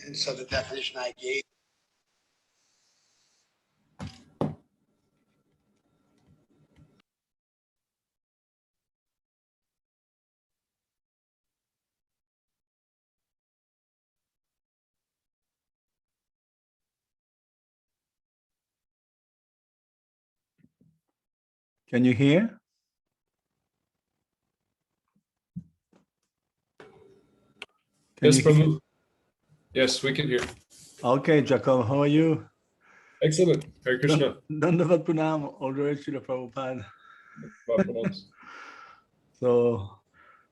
And so the definition I gave. Can you hear? Yes, Prabhu. Yes, we can hear. Okay, Jacob, how are you? Excellent. Hare Krishna. Dandavat Pranam, all the way to the Prabhupada. So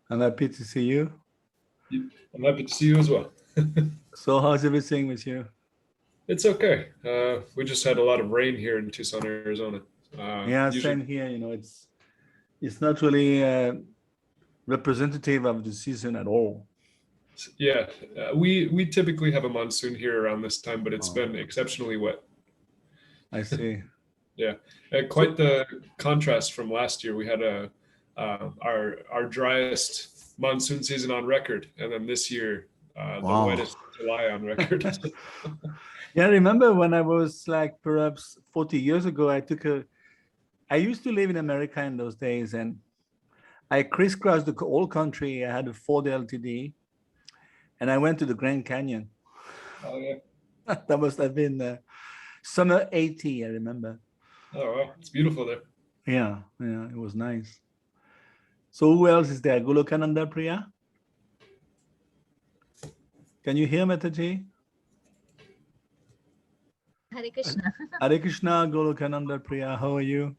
I'm happy to see you. I'm happy to see you as well. So how's everything with you? It's okay. We just had a lot of rain here in Tucson, Arizona. Yeah, same here. You know, it's not really representative of the season at all. Yeah, we typically have a monsoon here around this time, but it's been exceptionally wet. I see. Yeah, quite the contrast from last year. We had our driest monsoon season on record, and then this year the wettest July on record. Yeah, I remember when I was like perhaps 40 years ago, I used to live in America in those days, and I crisscrossed the whole country. I had a Ford LTD, and I went to the Grand Canyon. Oh yeah. That must have been summer 80, I remember. Oh wow, it's beautiful there. Yeah, it was nice. So who else is there? Golokananda Priya? Can you hear Mataji? Hare Krishna. Hare Krishna, Golokananda Priya, how are you?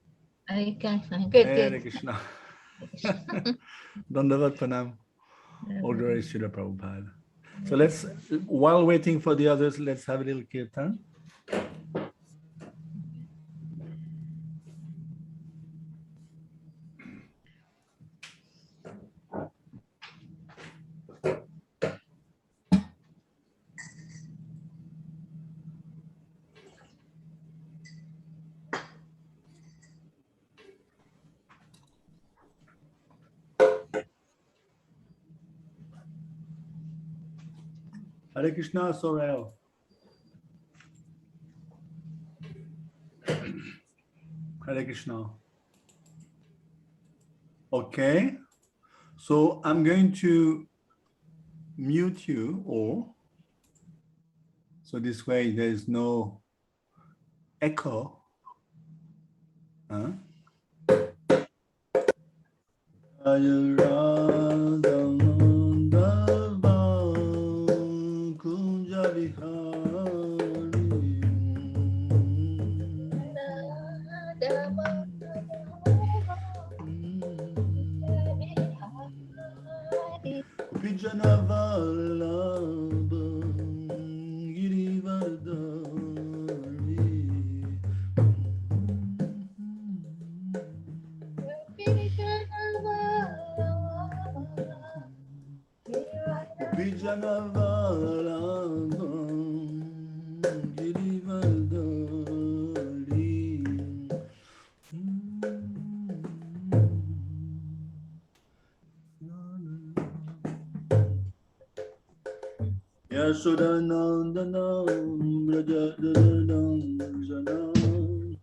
Hare Krishna. Good, Hare good. Krishna. Dandavat Pranam. All glory to the Prabhupada. So let's, while waiting for the others, let's have a little kirtan. Hare Krishna, Sorel. Hare Krishna. Okay, so I'm going to mute you all. So this way there is no echo. Huh? Yashodanandanam Brajadanam Janam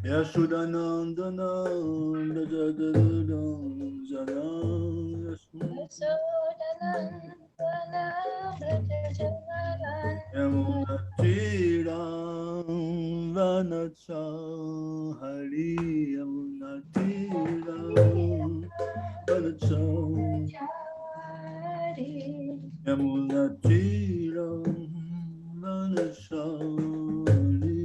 Yashodanandanam Brajadanam Janam Yamunatiram Vanachahari Yamunatiram Vanachahari Yamunatiram Vanachahari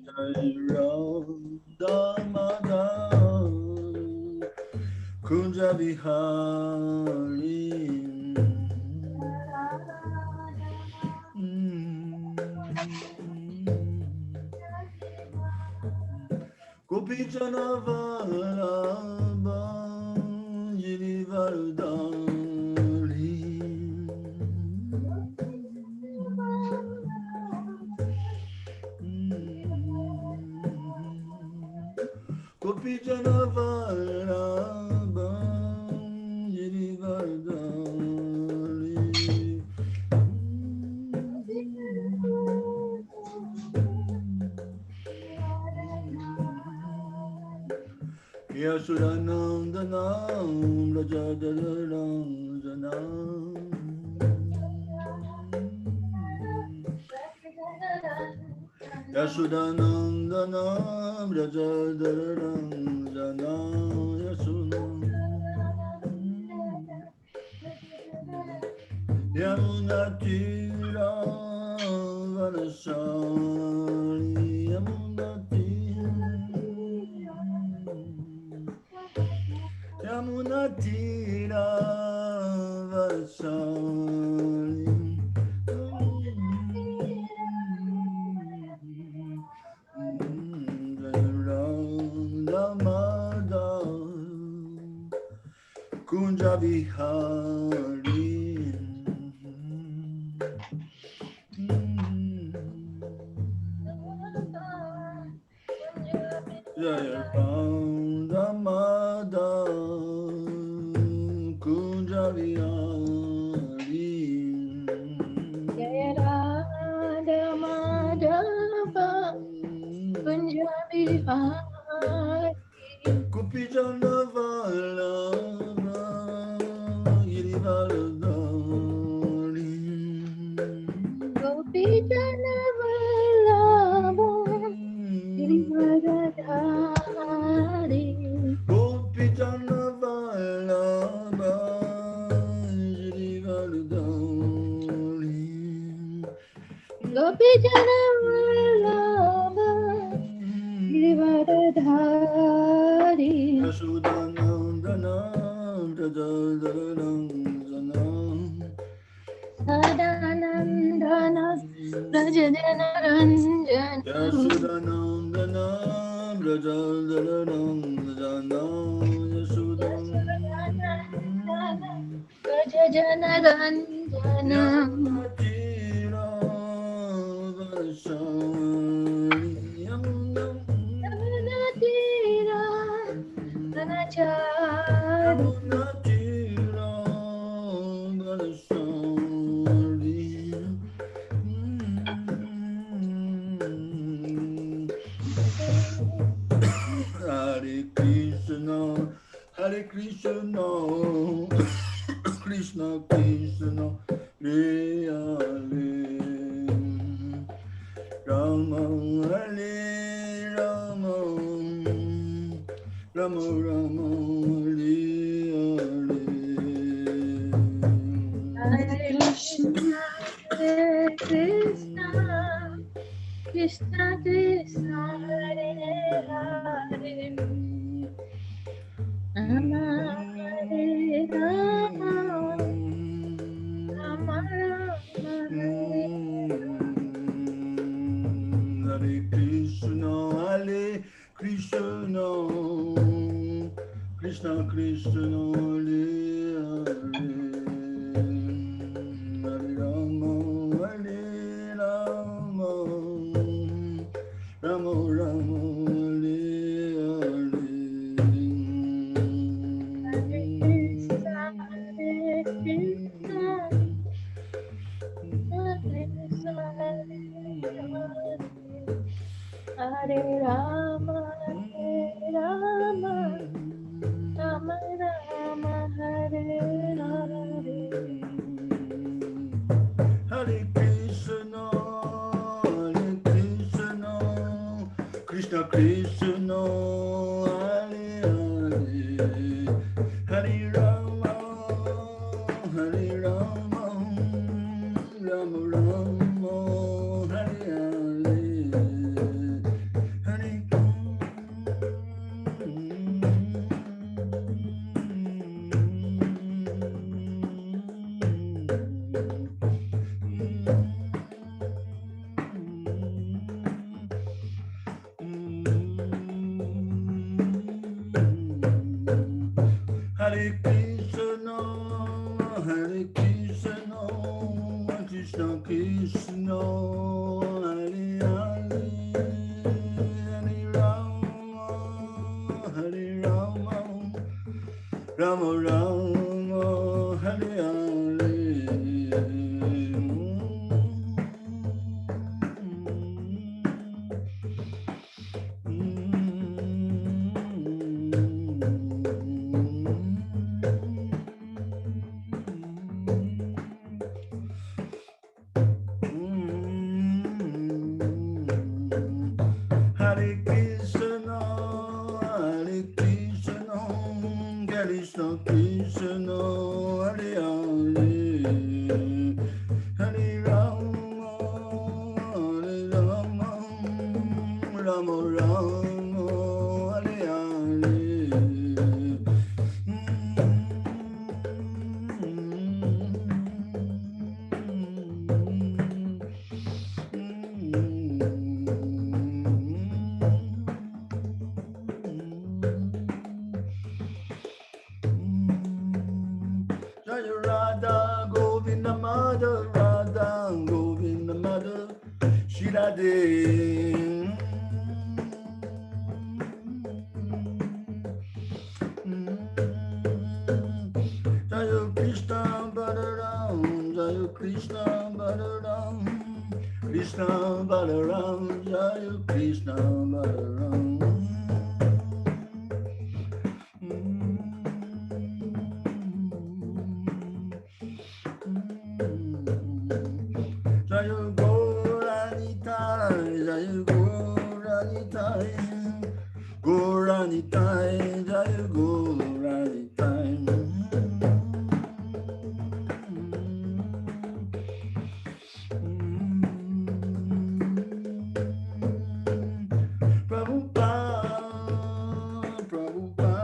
Jairam Damadam Kunja Vihari Gopijana Vallabha Girivardhari Gopijana Vallabha Girivardhari Yasudanandanam Rajadaranjanam Yasudanandanam Rajadaranjanam Yamunatira Vanasari Yamunatira Vasari Ramada Kunja Vihari Jaya Ramada Kunja Vihari Kupijana Vallabha Girivardhari Gopijana Vallabha Girivardhari Yasudanandanam Rajadaranjanam Yasudanandanam Rajadaranjanam Yamunatira Vasari Yamunatira Vasari Hare Krishna Hare Krishna Krishna Krishna Hare Hare Rama Hare Rama Rama Rama Hare Hare Krishna Krishna Hare Hare Rama Hare Rama Rama Rama Hare Krishna, Krishna Krishna, Hare Hare, Hare Rama, Hare Rama, Rama Rama, Hare Hare. Hare Rama, Hare Rama, Rama Rama, Hare Hare. Hare Krishna, Hare Krishna, Krishna Krishna, Hare Hare, Hare Rama, Hare Rama, Rama Rama, Hare Hare, Hare Hare Krishna, Hare Krishna, Krishna Krishna, Hare Hare, Hare Rama, Hare Rama, Rama Rama, Hare Hare. Hare Krishna, Hare Krishna, Krishna Krishna, Hare Hare, Hare Rama, Hare Rama, Rama Rama, Hare Hare. Jaya Radha Govinda Mother, Radha Govinda Mother, Shri Radhe. Jaya Krishna Balaram, Jaya Krishna Balaram, Krishna Balaram, Jaya Krishna Balaram. Jaya Goranitai, Jaya Goranitai, Goranitai, Jaya Goranitai. Prabhupada, Prabhupada,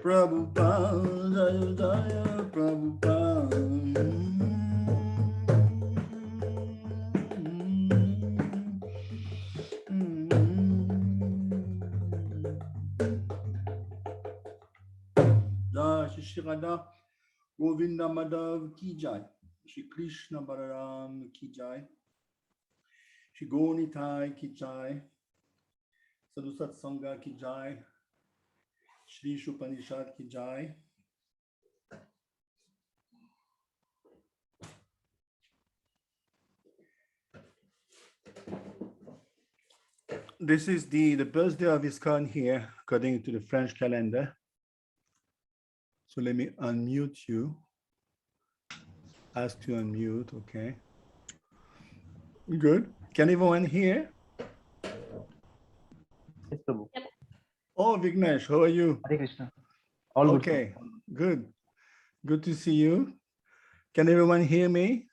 Prabhupada, Jaya Jaya Prabhupada. Jai Shri Radha Govinda Madhav ki jai, Shri Krishna Balaram ki jai, Shri Gonitai ki jai, Sadhu Satsanga ki jai, Shri Isopanishad ki jai. This is the birthday of ISKCON here, according to the French calendar. So let me unmute you. Ask to unmute, okay. Good. Can everyone hear? Yes, Prabhu. Oh, Vignesh, how are you? Hare Krishna. All good. Okay, good. Good to see you. Can everyone hear me?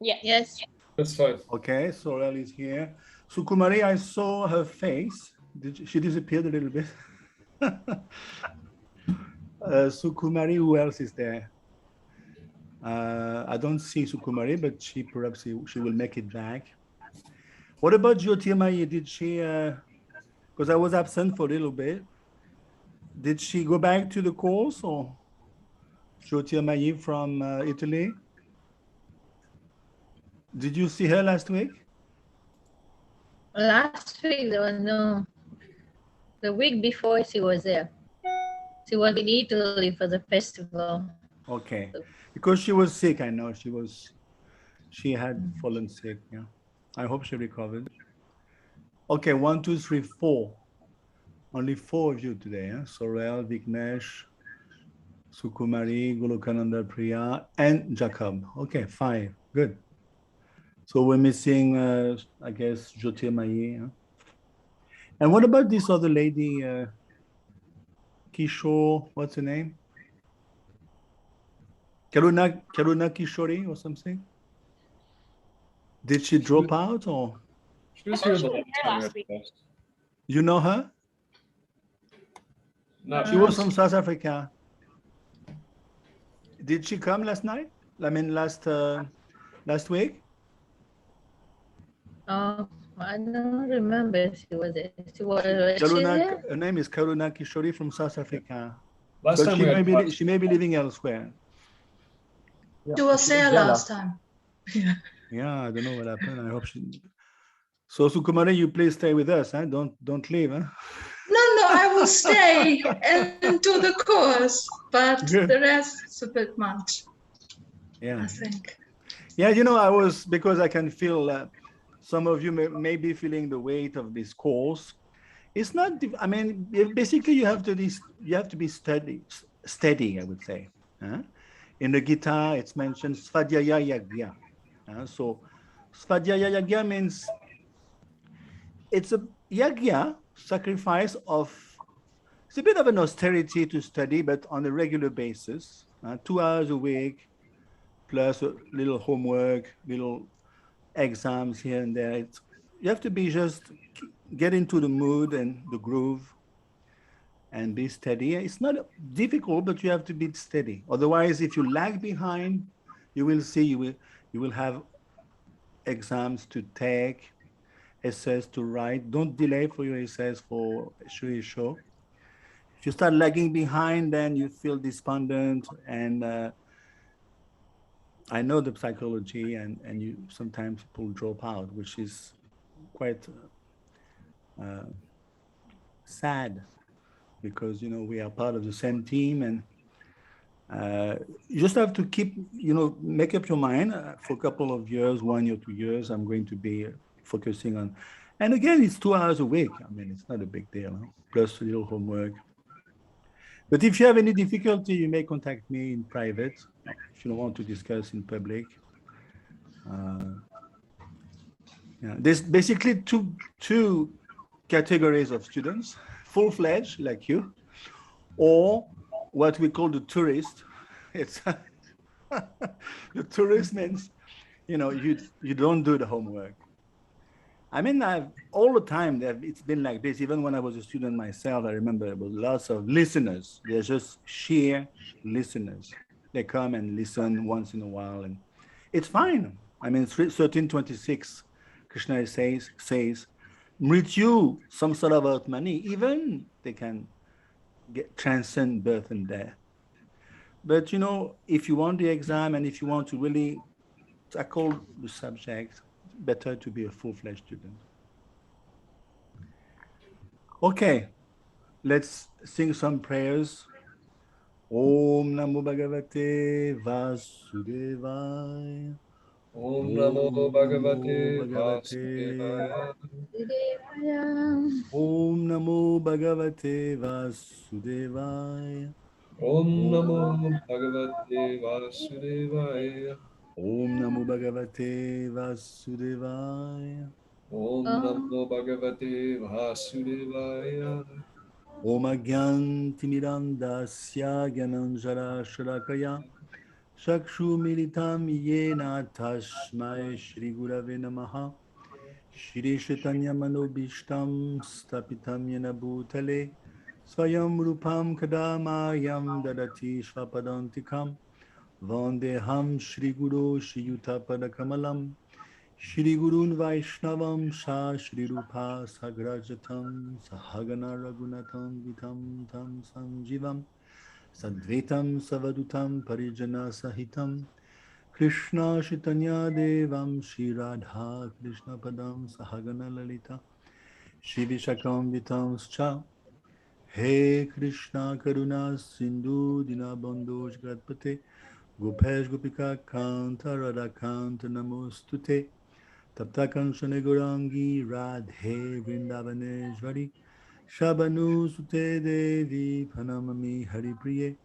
Yes. That's fine. Okay, Sorel is here. Sukumari, I saw her face. She disappeared a little bit. Sukumari, who else is there? I don't see Sukumari, but she will make it back. What about Jyotirmai? Did she because I was absent for a little bit. Did she go back to the course, or Jyotirmayi from Italy? Did you see her last week? Last week, there was no. The week before, she was there. She was in Italy for the festival. Okay, because she was sick. I know she had fallen sick. Yeah, I hope she recovered. Okay, 1, 2, 3, 4. Only 4 of you today. Sorel, Vignesh, Sukumari, Gulukananda Priya, and Jacob. Okay, 5. Good. So we're missing, I guess, Jyotirmayi. And what about this other lady, Kishore? What's her name? Karuna Kishori or something? Did she drop out, or She was I here thought the she was last there time we last had week. class. you know her? Not She was from from South Africa. Did she come last night? I mean, last week? Oh, I don't remember she was there. Was she there? Her name is Karuna Kishori from South Africa. last But time we had class. she may be living elsewhere. She was there last time. Yeah, I don't know what happened. I hope she. So Sukumari, you please stay with us. Don't leave. Huh? No, I will stay and do the course, but Good. the rest is a bit much, Yeah. I think. Yeah, because I can feel some of you may be feeling the weight of this course. It's not. I mean, basically, you have to be steady. I would say. In the Gita, it's mentioned Svadhyaya Yagya. So Svadhyaya Yagya means it's a yagya, sacrifice of. It's a bit of an austerity to study, but on a regular basis, 2 hours a week, plus a little homework, little exams here and there. You have to be just get into the mood and the groove and be steady. It's not difficult, but you have to be steady. Otherwise, if you lag behind, you will see you will have exams to take, essays to write. Don't delay for your essays for Shri show. If you start lagging behind, then you feel despondent, and I know the psychology, and you sometimes people drop out, which is quite sad, because we are part of the same team, and you just have to keep make up your mind. For a couple of years, 1 year, 2 years, I'm going to be focusing on, and again, it's 2 hours a week. I mean, it's not a big deal, plus a little homework. But if you have any difficulty, you may contact me in private if you don't want to discuss in public. There's basically two categories of students: full-fledged like you, or what we call the tourist. It's the tourist means you don't do the homework. I mean, all the time it's been like this. Even when I was a student myself, I remember there was lots of listeners. They're just sheer listeners. They come and listen once in a while, and it's fine. I mean, 1326, Krishna says, Mrityu, samsara vartmani, even they can transcend birth and death. But if you want the exam and if you want to really tackle the subject, better to be a full-fledged student. Okay, let's sing some prayers. Om Namo Bhagavate Vasudevaya. Om Namo Bhagavate Vasudevaya. Om Namo Bhagavate Vasudevaya. Om Namo Bhagavate Vasudevaya. Om Namo Bhagavate Vasudevaya. Om Namo Bhagavate Vasudevaya. Om Agyantimirandasya Gyananjara Sharakaya Shakshu Militam Yena Tashmai Shri Gurave Namaha Shri Chaitanya Manobishtam Stapitam Yena Bhutale Swayam Rupam Kadamayam Dadati Svapadantikam Vandeham Shri Guru Shri Yuta Padakamalam Shri Gurun Vaishnavam Sha Shri Rupa Sagrajatam Sahagana Raghunatam Vitam Tam Sanjivam Sadvetam Savadutam Parijana Sahitam Krishna Chaitanya Devam Shri Radha Krishna Padam Sahagana Lalita Shri Vishakam Vitam Cha He Krishna Karuna Sindhu Dinabandhu Jgatpate Gopesh Gopika Kanta Radhakanta Namostute Tapta Kanchana Gaurangi Radhe Vrindavaneshvari Shabanu Sute Devi Pranamami Hari Priye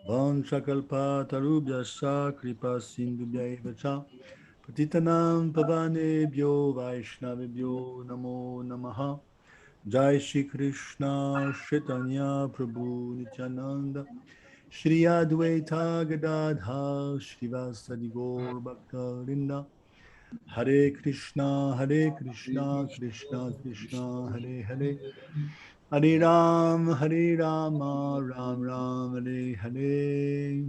Vanchakalpa Tarubhyascha Kripa Sindhubhyaiva Cha Patitanam Pavanebhyo Vaishnavibhyo Namo Namaha Jai Shri Krishna Chaitanya Prabhu Nityananda Shri Advaita Gadadha Srivasadi Gaur Bhakta Vrinda Hare Krishna Krishna Krishna Hare Hare Hare Rama Ram Ram Hare Hare.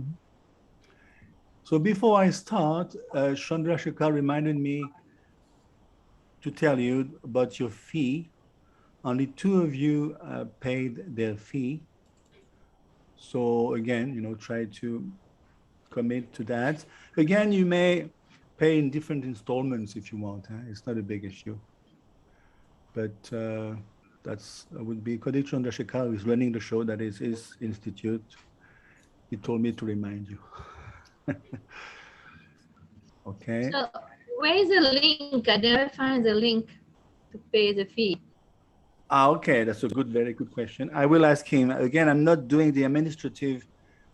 So before I start, Chandrasekhar reminded me to tell you about your fee. Only 2 of you paid their fee. So again, try to commit to that. Again, you may pay in different installments if you want. It's not a big issue. But that would be Kodik Chandrasekhar, who is running the show. That is his institute. He told me to remind you. Okay. So where is the link? I never find the link to pay the fee. Okay, that's a very good question. I will ask him. Again, I'm not doing the administrative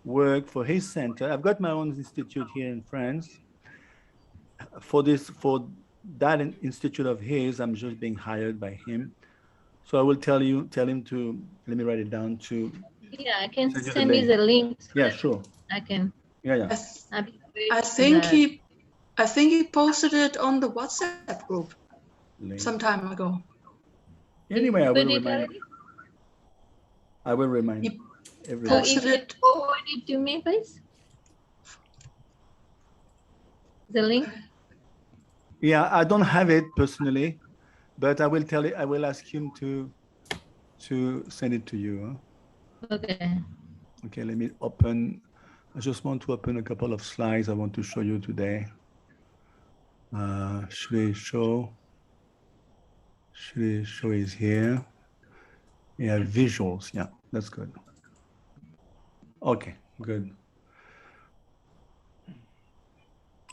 work for his center. I've got my own institute here in France. For that institute of his, I'm just being hired by him. So I will tell him to, let me write it down, to Yeah, I can send you the send me link. the link. So Yeah, that sure. I can. Yeah. I think he posted it on the WhatsApp group Link. some time ago. Anyway, I You will put it remind. already? I will remind He So everybody. if posted you it. forward it to me, please. The link. Yeah, I don't have it personally, but I will ask him to send it to you. Okay. Okay, let me open. I just want to open a couple of slides I want to show you today. Shri Show is here. Yeah, visuals. Yeah, that's good. Okay, good.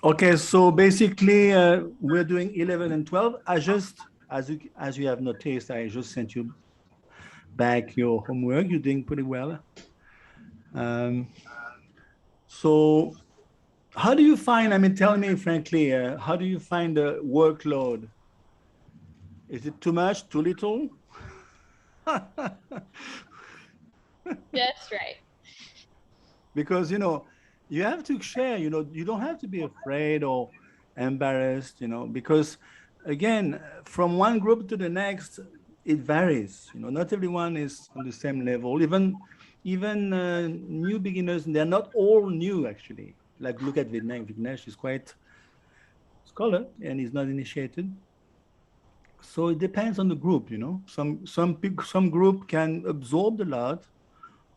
Okay, so basically we're doing 11 and 12. I just, as you have noticed, I just sent you back your homework. You're doing pretty well. So how do you find, tell me frankly, how do you find the workload? Is it too much, too little? That's right. Because, you have to share, you don't have to be afraid or embarrassed, because again, from one group to the next, it varies. Not everyone is on the same level. Even new beginners, they're not all new actually. Like look at Vignesh. Vignesh is quite scholar and he's not initiated. So it depends on the group, Some group can absorb a lot,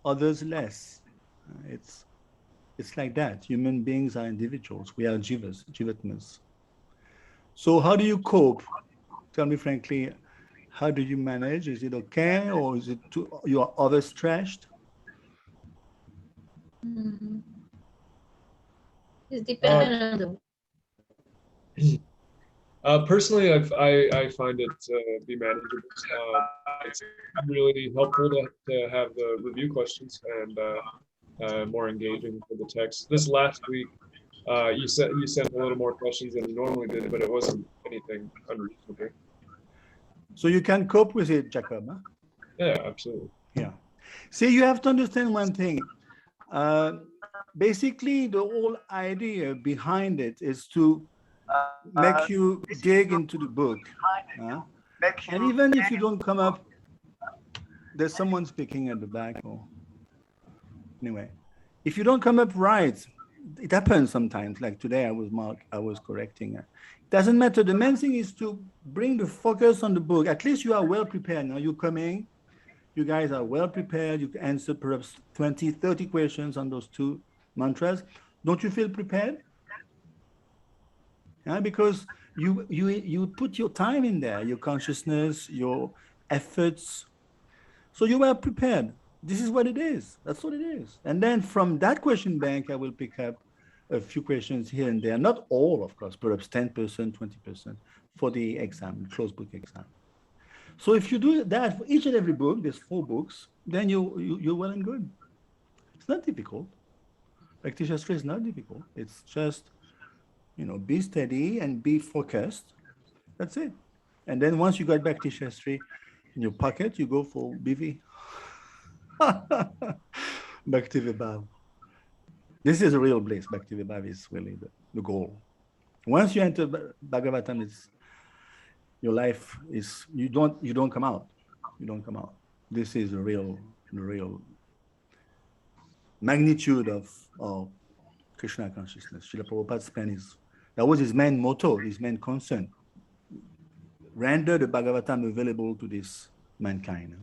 others less. It's like that. Human beings are individuals. We are jivatmas. So how do you cope? Tell me frankly, how do you manage? Is it okay, or is it you are overstressed? Mm-hmm. It's dependent on the. Personally, I find it to be manageable. It's really helpful to have the review questions and more engaging for the text. This last week, you sent a little more questions than you normally did, but it wasn't anything unreasonable. So you can cope with it, Jacob. Huh? Yeah, absolutely. Yeah. See, you have to understand one thing. Basically, the whole idea behind it is to make you dig into the book. And even if you don't come up, there's someone speaking at the back. Or anyway, if you don't come up right, it happens sometimes. Like today, I was correcting. It doesn't matter. The main thing is to bring the focus on the book. At least you are well prepared. Now you're coming. You guys are well prepared. You can answer perhaps 20, 30 questions on those two mantras. Don't you feel prepared? Yeah, because you put your time in there, your consciousness, your efforts. So you were prepared. This is what it is. That's what it is. And then from that question bank, I will pick up a few questions here and there. Not all, of course, perhaps 10%, 20% for the exam, closed book exam. So if you do that for each and every book, there's 4 books, then you're well and good. It's not difficult. Practice Shri is not difficult. It's just, be steady and be focused. That's it. And then once you got Bhakti Shastri in your pocket, you go for BV. Bhakti Vibhav. This is a real bliss. Bhakti Vibhav is really the goal. Once you enter Bhagavatam, it's your life is you don't come out. You don't come out. This is the real magnitude of Krishna consciousness. Srila Prabhupada that was his main motto, his main concern. Render the Bhagavatam available to this mankind.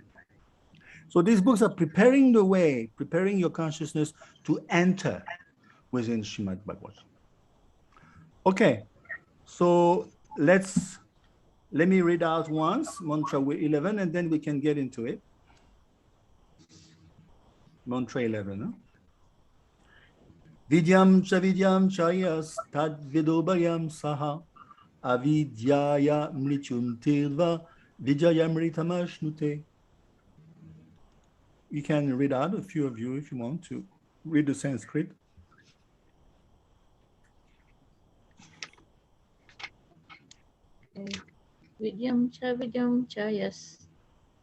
So these books are preparing the way, preparing your consciousness to enter within Srimad Bhagavatam. Okay, so let me read out once, mantra 11, and then we can get into it. Mantra 11. Huh? Vidyam cha yas tad vidobhayam saha avidyaya mrityum tirva vidyayamritamashnutte. You can read out, a few of you, if you want to read the Sanskrit. Vidyam cha yas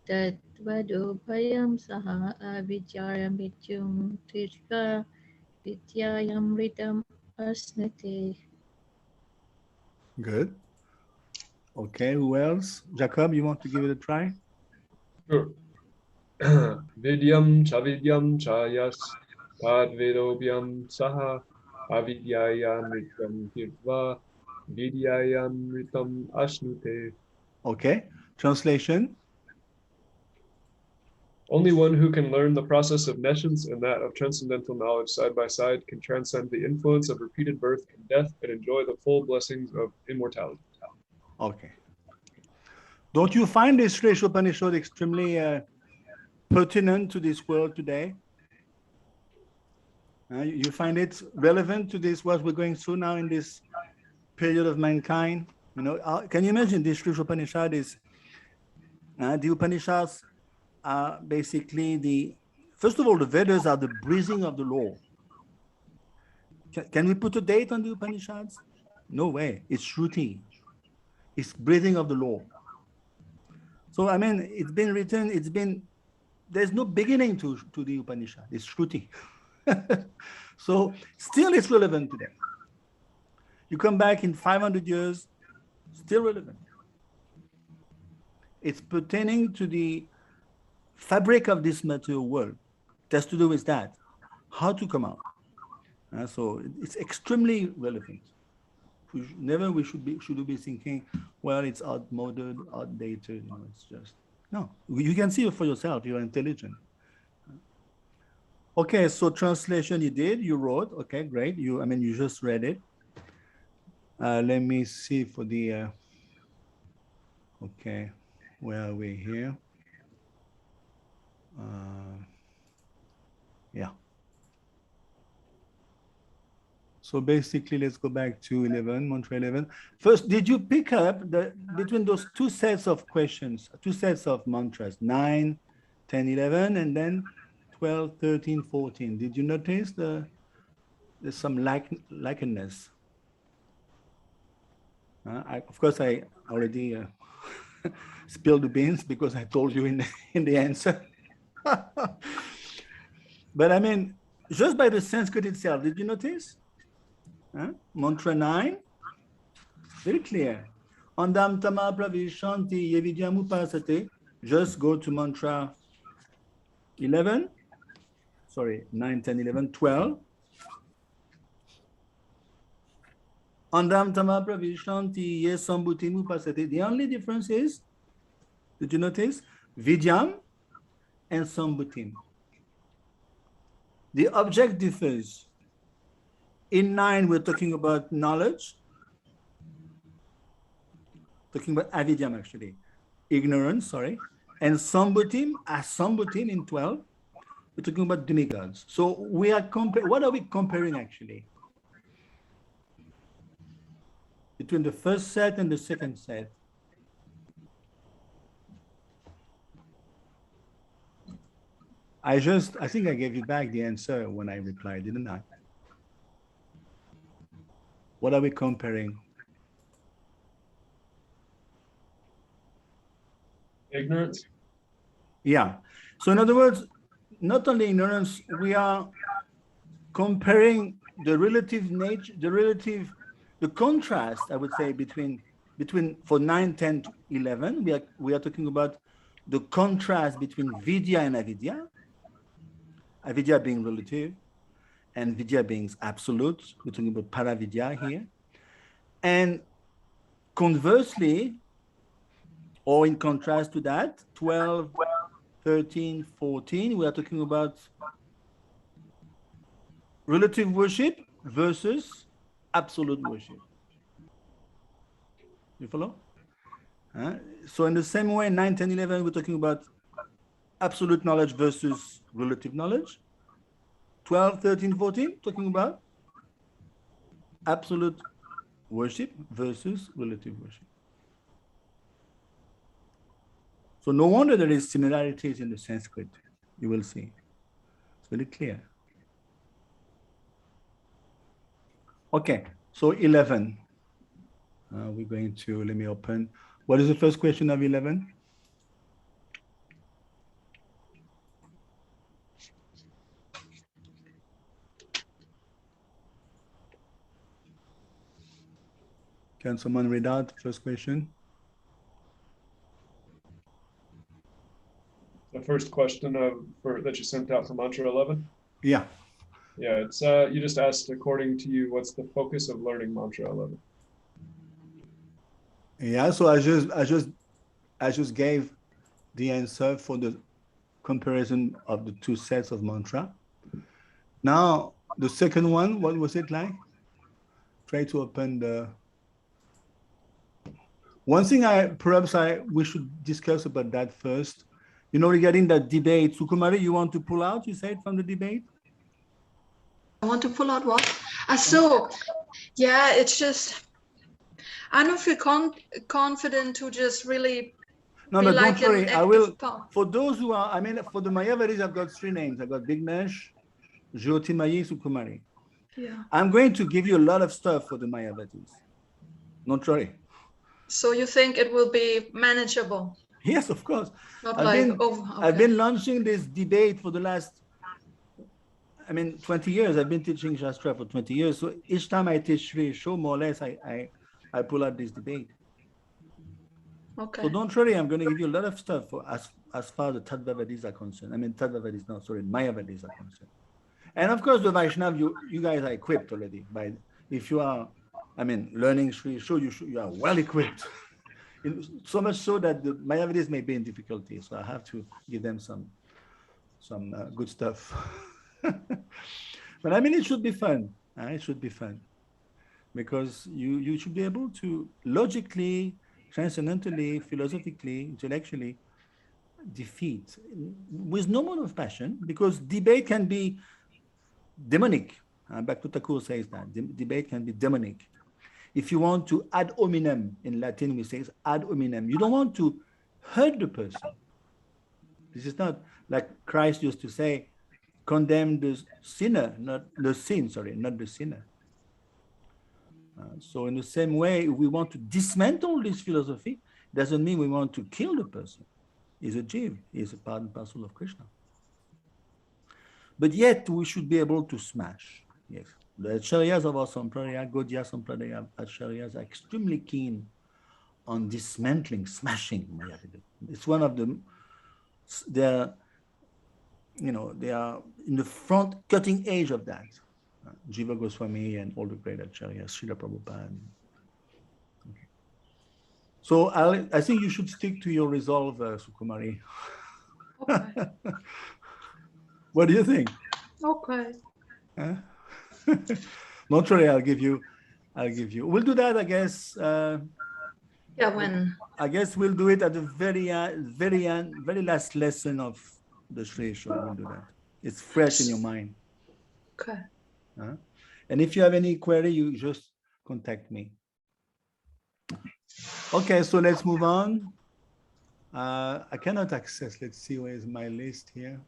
tad vadobhayam saha avidyaya mrityum tirva vidyayamritam asnate. Good. Okay, who else? Jacob, you want to give it a try? Sure. Vidyam cha yas tad vedobhyam saha avidyayam ritam tirtva vidyayam ritam ashnute. Okay. Translation. Only one who can learn the process of nescience and that of transcendental knowledge side by side can transcend the influence of repeated birth and death and enjoy the full blessings of immortality. Okay. Don't you find this Shri Isopanishad extremely pertinent to this world today? You find it relevant to this, what we're going through now in this period of mankind? Can you imagine this Shri Isopanishad is, the Upanishads are basically first of all, the Vedas are the breathing of the law. Can we put a date on the Upanishads? No way. It's Shruti. It's breathing of the law. So, it's been written, there's no beginning to the Upanishad. It's Shruti. So, still it's relevant today. You come back in 500 years, still relevant. It's pertaining to the fabric of this material world. It has to do with that, how to come out. So it's extremely relevant. We should be thinking, well, it's outmoded, outdated. It's just no. You can see it for yourself. You're intelligent. Okay, so translation you wrote. Okay, great. You just read it. Let me see for the. Okay, where are we here? Yeah. So basically, let's go back to 11, mantra 11. First, did you pick up between those two sets of questions, two sets of mantras, 9, 10, 11, and then 12, 13, 14? Did you notice there's some likeness? Of course, I already spilled the beans because I told you in the answer. But just by the Sanskrit itself, did you notice? Mantra 9, very clear. Andam tama pravishanti yevidyam upasate. Just go to mantra 11. Sorry, 9, 10, 11, 12. Andam tama pravishanti ye sambhutim upasati. The only difference is, did you notice? Vidyam and sambhutim. The object differs. In 9, we're talking about knowledge, talking about avidyam actually, ignorance, sorry. And sambhutim, as sambhutim in 12, we're talking about demigods. So we are what are we comparing actually? Between the first set and the second set. I think I gave you back the answer when I replied, didn't I? What are we comparing? Ignorance. Yeah. So in other words, not only ignorance, we are comparing the relative nature, the contrast, I would say, between for 9, 10, 11, we are talking about the contrast between vidya and avidya, avidya being relative and vidya being absolute. We're talking about paravidya here. And conversely, or in contrast to that, 12, 13, 14, we are talking about relative worship versus absolute worship. You follow? So in the same way, 9, 10, 11, we're talking about absolute knowledge versus relative knowledge. 12, 13, 14, talking about absolute worship versus relative worship. So no wonder there is similarities in the Sanskrit. You will see. It's very clear. Okay, so 11. We're going to, let me open. What is the first question of 11? Can someone read out the first question? The first question that you sent out for mantra 11. Yeah. Yeah, it's you just asked, according to you, what's the focus of learning mantra 11? Yeah, so I just gave the answer for the comparison of the two sets of mantra. Now, the second one, what was it like? Try to open the... One thing we should discuss about that first. You know, regarding that debate, Sukumari, you want to pull out, you said, from the debate? I want to pull out what? So, yeah, it's just, I don't feel confident to just really No, be but like don't worry. an I will, active part. for those who are, I mean, for the Mayavadis, I've got 3 names. I've got Vignesh, Jyotimayi, Sukumari. Yeah. I'm going to give you a lot of stuff for the Mayavadis. Don't worry. So you think it will be manageable? Yes, of course. Not I've like, been, oh, okay. I've been launching this debate for the last, 20 years. I've been teaching Shastra for 20 years. So each time I teach Shri show, more or less, I pull out this debate. Okay. So don't worry, I'm going to give you a lot of stuff for as far as the Tadvavadis are concerned. Tadvavadis, no, sorry, Mayavadis are concerned. And of course, the Vaishnav, you guys are equipped already. If you are, learning Shri Show, you are well equipped. So much so that the Mayavadis may be in difficulty. So I have to give them some good stuff. But it should be fun. It should be fun. Because you should be able to logically, transcendentally, philosophically, intellectually defeat with no amount of passion, because debate can be demonic. Back to Thakur says that debate can be demonic. If you want to ad hominem, in Latin we say ad hominem, you don't want to hurt the person. This is not like Christ used to say, condemn the sinner, not the sin, not the sinner. So in the same way, if we want to dismantle this philosophy, doesn't mean we want to kill the person. He's a jiv, he's a part and parcel of Krishna. But yet we should be able to smash. Yes, the acharyas of our Sampradaya, Gaudiya Sampradaya acharyas are extremely keen on dismantling, smashing Mayavada. It's one of them. They are in the front cutting edge of that. Jiva Goswami and all the great acharyas, Srila Prabhupada. Okay. So I think you should stick to your resolve, Sukumari. Okay. What do you think? Okay. Huh? Not really. I'll give you. We'll do that, I guess. Yeah, when? I guess we'll do it at the very last lesson of the Shri show. We'll do that. It's fresh in your mind. Okay. Huh? And if you have any query, you just contact me. Okay, so let's move on. I cannot access. Let's see, where is my list here?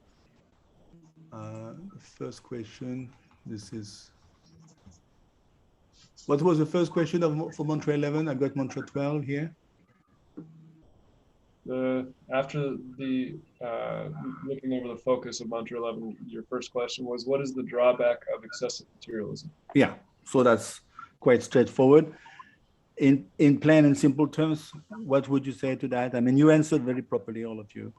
First question. This is. What was the first question for Mantra 11? I've got Mantra 12 here. After the looking over the focus of Mantra 11, your first question was, what is the drawback of excessive materialism? Yeah, so that's quite straightforward. In plain and simple terms, what would you say to that? I mean, you answered very properly, all of you.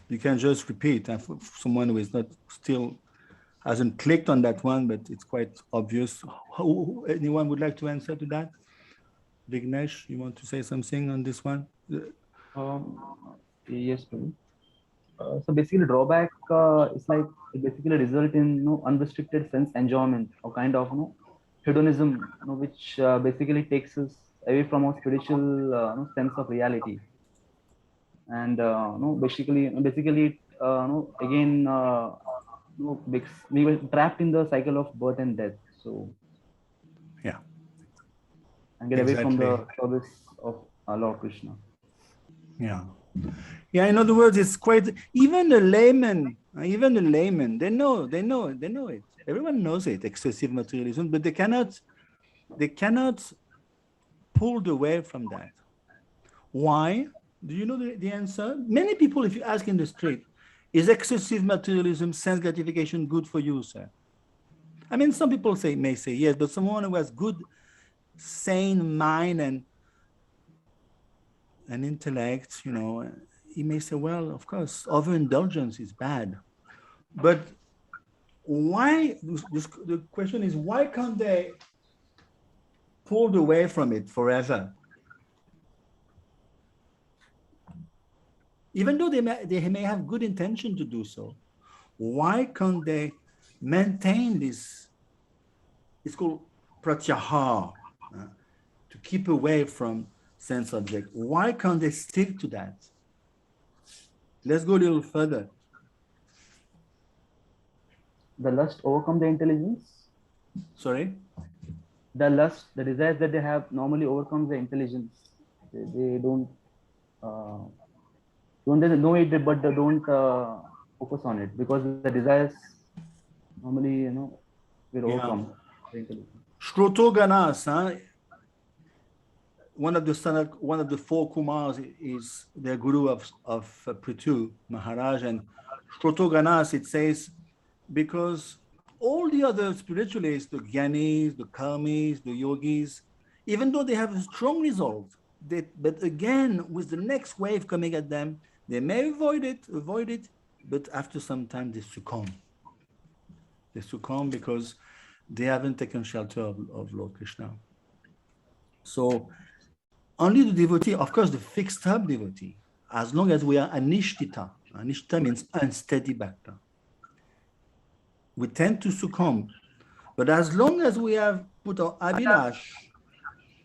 You can just repeat for someone who is not still hasn't clicked on that one, but it's quite obvious. Anyone would like to answer to that? Vignesh, you want to say something on this one? Yes, Prabhu. So basically, drawback is like it basically result in unrestricted sense enjoyment or kind of hedonism, which basically takes us away from our spiritual sense of reality, and basically again we were trapped in the cycle of birth and death. So yeah, and get away from the service of Lord Krishna. Yeah. Yeah, in other words, it's quite, even the layman, they know it. Everyone knows it, excessive materialism, but they cannot pull away from that. Why? Do you know the answer? Many people, if you ask in the street, is excessive materialism, sense gratification good for you, sir? I mean, some people may say yes, but someone who has good, sane mind and intellect, he may say, well, of course, overindulgence is bad. But why, the question is, why can't they pull away from it forever? Even though they may have good intention to do so, why can't they maintain this? It's called pratyahar, to keep away from sense object. Why can't they stick to that? Let's go a little further. The lust overcome the intelligence. Sorry? The lust, the desires that they have normally overcomes the intelligence. They don't they know it, but they don't focus on it because the desires normally will overcome the intelligence. Shrotoganas, one of the four Kumars is the guru of Prithu Maharaj, and Shrotoganas, it says, because all the other spiritualists, the Gyanis, the Karmis, the Yogis, even though they have a strong resolve, but again, with the next wave coming at them, they may avoid it, but after some time they succumb. They succumb because they haven't taken shelter of Lord Krishna. So only the devotee, of course, the fixed up devotee, as long as we are anishtita. Anishtita means unsteady bhakta. We tend to succumb. But as long as we have put our abhilash,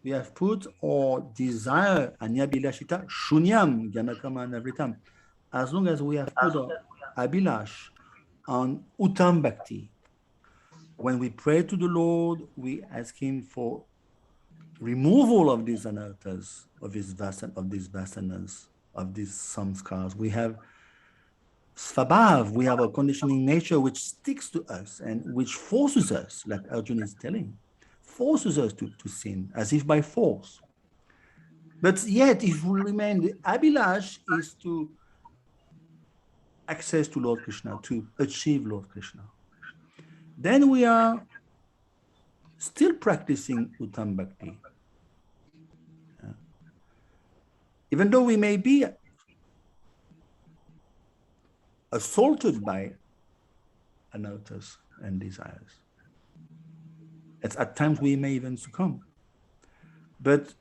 we have put our desire, anyabilashita, shunyam, gyanakama navritam, as long as we have put our abhilash on uttam bhakti, when we pray to the Lord, we ask him for removal of these anarthas, of these vasanas, of these samskars. We have svabhav, we have a conditioning nature which sticks to us and which forces us, like Arjuna is telling, forces us to sin, as if by force. But yet, if we remain, the abhilash is to access to Lord Krishna, to achieve Lord Krishna. Then we are still practicing Uttam Bhakti. Even though we may be assaulted by anarthas and desires. At times we may even succumb. But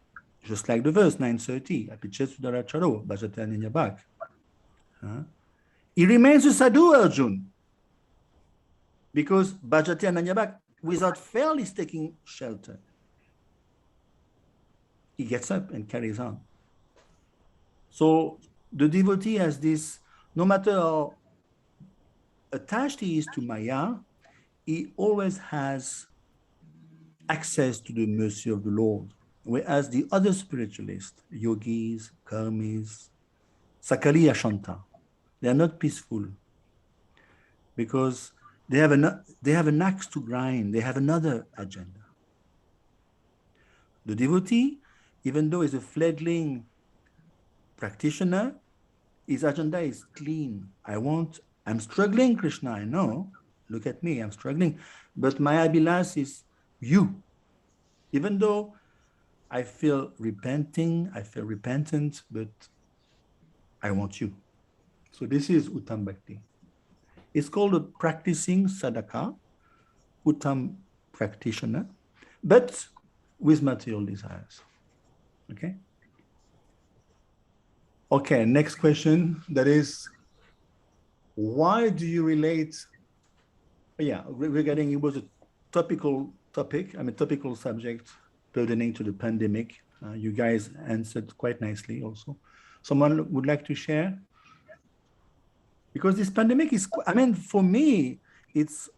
just like the verse 930, Apiche Sudara Charo, Bhajate Anyabhak. He remains a sadhu, Arjun, because Bhajate Anyabhak, without fail, is taking shelter. He gets up and carries on. So the devotee has this, no matter how attached he is to Maya, he always has access to the mercy of the Lord. Whereas the other spiritualists, yogis, karmis, Sakariya Shanta, they are not peaceful because they have an axe to grind. They have another agenda. The devotee, even though he's a fledgling practitioner, his agenda is clean. I'm struggling, Krishna, I know. Look at me, I'm struggling. But my Abhilas is you. Even though I feel repentant, but I want you. So this is Uttam Bhakti. It's called a practicing sadhaka, Uttam practitioner, but with material desires. Okay? Okay, next question. That is, why do you relate? Yeah, regarding, it was a topical topic, topical subject pertaining to the pandemic. You guys answered quite nicely also. Someone would like to share? Because this pandemic is, for me, it's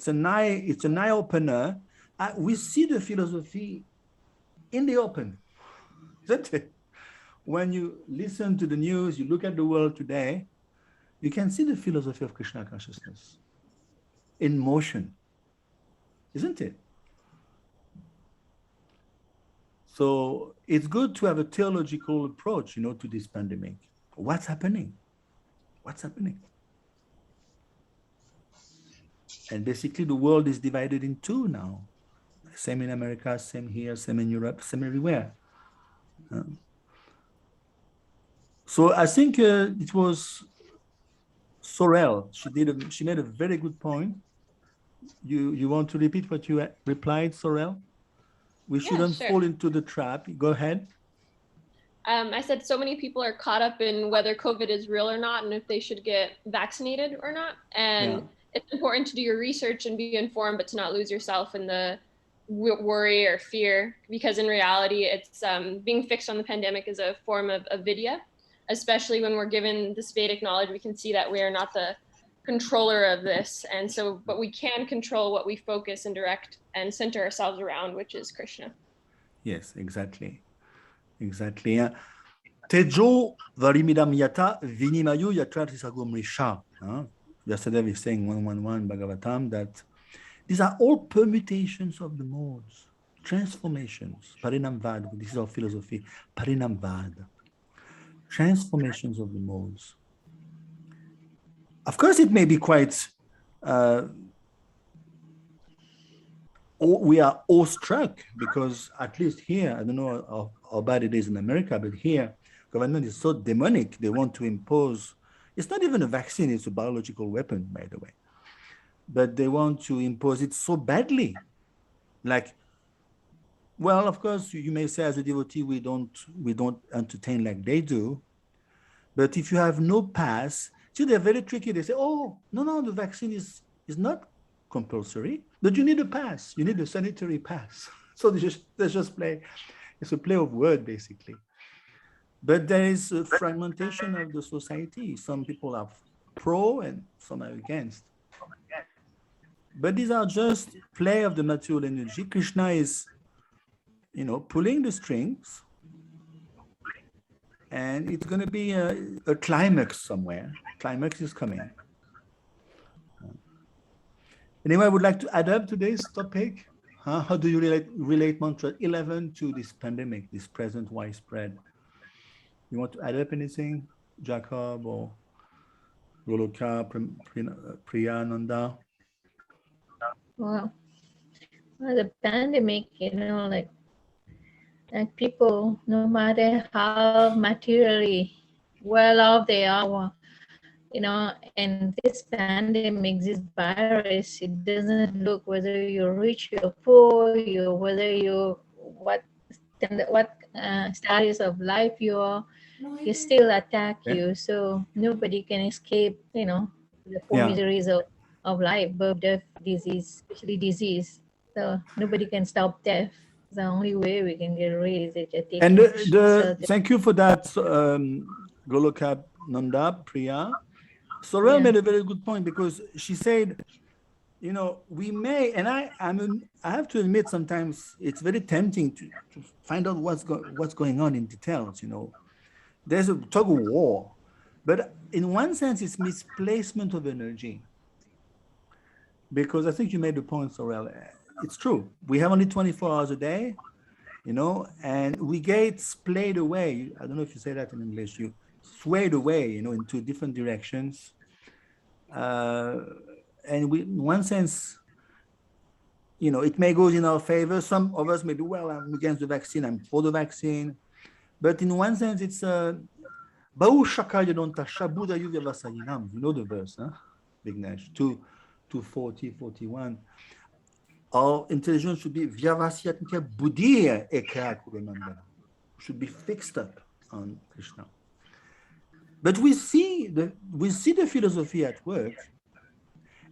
an eye opener. We see the philosophy in the open, isn't it? When you listen to the news, you look at the world today, you can see the philosophy of Krishna consciousness in motion, isn't it? So it's good to have a theological approach, to this pandemic. What's happening? What's happening? And basically the world is divided in two now. Same in America, same here, same in Europe, same everywhere. So I think it was Sorel. She made a very good point. You want to repeat what you replied, Sorel? We shouldn't fall into the trap. Go ahead. I said so many people are caught up in whether COVID is real or not and if they should get vaccinated or not. And it's important to do your research and be informed, but to not lose yourself in the worry or fear, because in reality, it's being fixed on the pandemic is a form of avidya, especially when we're given this Vedic knowledge. We can see that we are not the controller of this. And so, but we can control what we focus and direct and center ourselves around, which is Krishna. Yes, exactly. Exactly. Tejo varimidam yata vinimayu yatra tisagumrisha. Yesterday we saying 111 Bhagavatam that these are all permutations of the modes, transformations. Parinamvad, this is our philosophy. Parinamvad, transformations of the modes. Of course, it may be quite. We are awestruck because at least here, I don't know how bad it is in America, but here, government is so demonic. They want to impose. It's not even a vaccine; it's a biological weapon, by the way. But they want to impose it so badly. Like, well, of course, you may say as a devotee, we don't entertain like they do. But if you have no pass, see, they're very tricky. They say, oh, no, the vaccine is not compulsory, but you need a pass. You need a sanitary pass. So they just play. It's a play of word, basically. But there is a fragmentation of the society. Some people are pro and some are against. But these are just play of the material energy. Krishna is, pulling the strings, and it's going to be a climax somewhere. Climax is coming. Anyway, I would like to add up today's topic. How do you relate mantra 11 to this pandemic, this present widespread? You want to add up anything, Jacob or Goloka, Priyananda? Well, the pandemic, like people, no matter how materially well off they are, and this pandemic, this virus, it doesn't look whether you're rich, you're poor, whether you what status of life you're, they still attack you. So nobody can escape, the four miseries of life: birth, death, disease, especially disease. So nobody can stop death. The only way we can get rid is if you take. Thank you for that, Golokab Nanda Priya. Sorel made a very good point, because she said, we may, and I have to admit, sometimes it's very tempting to find out what's going on in details. There's a tug of war, but in one sense, it's misplacement of energy. Because I think you made the point, Sorel. It's true. We have only 24 hours a day, and we get splayed away. I don't know if you say that in English. You swayed away, into different directions. And we, in one sense, it may go in our favor. Some of us may be, well, I'm against the vaccine, I'm for the vaccine. But in one sense, it's you know the verse, huh? Vignesh, 240, 41. Our intelligence should be should be fixed up on Krishna. But we see the philosophy at work,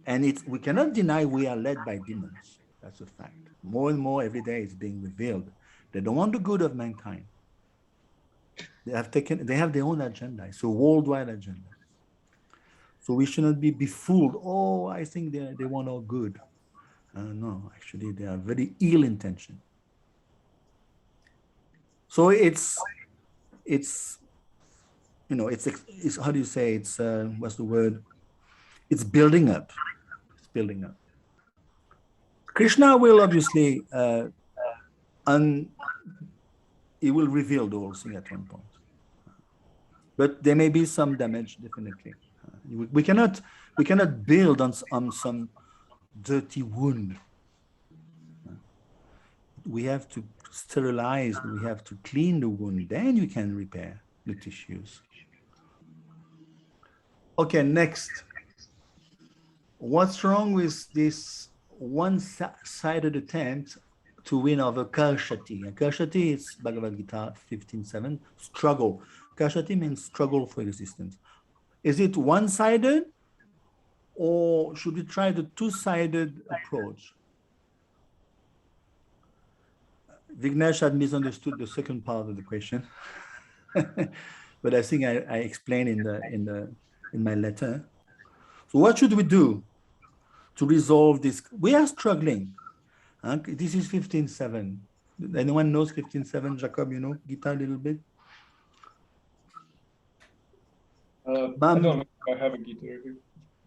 and we cannot deny we are led by demons. That's a fact. More and more every day it's being revealed. They don't want the good of mankind. They have their own agenda. It's a worldwide agenda. So we shouldn't be befooled. Oh, I think they want all good. No, actually they are very ill intentioned. So it's how do you say, it's what's the word? It's building up. It's building up. Krishna will obviously he will reveal the whole thing at one point. But there may be some damage, definitely. We cannot build on some dirty wound. We have to sterilize, we have to clean the wound, then you can repair the tissues. Okay, next. What's wrong with this one-sided attempt to win over Karshati? And Karshati is Bhagavad Gita 15.7, struggle. Karshati means struggle for existence. Is it one-sided, or should we try the two-sided approach? Vignesh had misunderstood the second part of the question, but I think I explained in my letter. So what should we do to resolve this? We are struggling. This is 15.7. Anyone knows 15.7? Jacob, Gita a little bit? I don't know if I have a Gita here.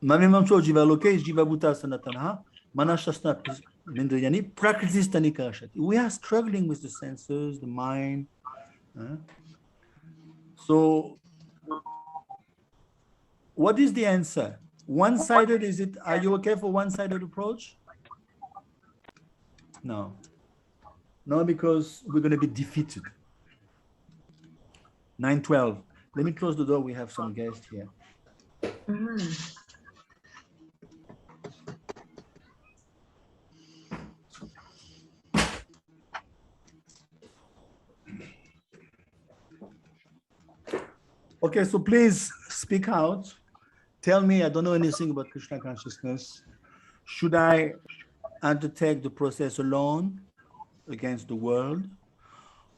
Mamimamcho jiva loke jiva bhuta sanatana manashasna mindriyani prakriti karshati. We are struggling with the senses, the mind. So what is the answer? One-sided, is it? Are you okay for one-sided approach? No. No, because we're going to be defeated. 9:12. Let me close the door. We have some guests here. Okay, so please speak out. Tell me, I don't know anything about Krishna consciousness. Should I undertake the process alone against the world,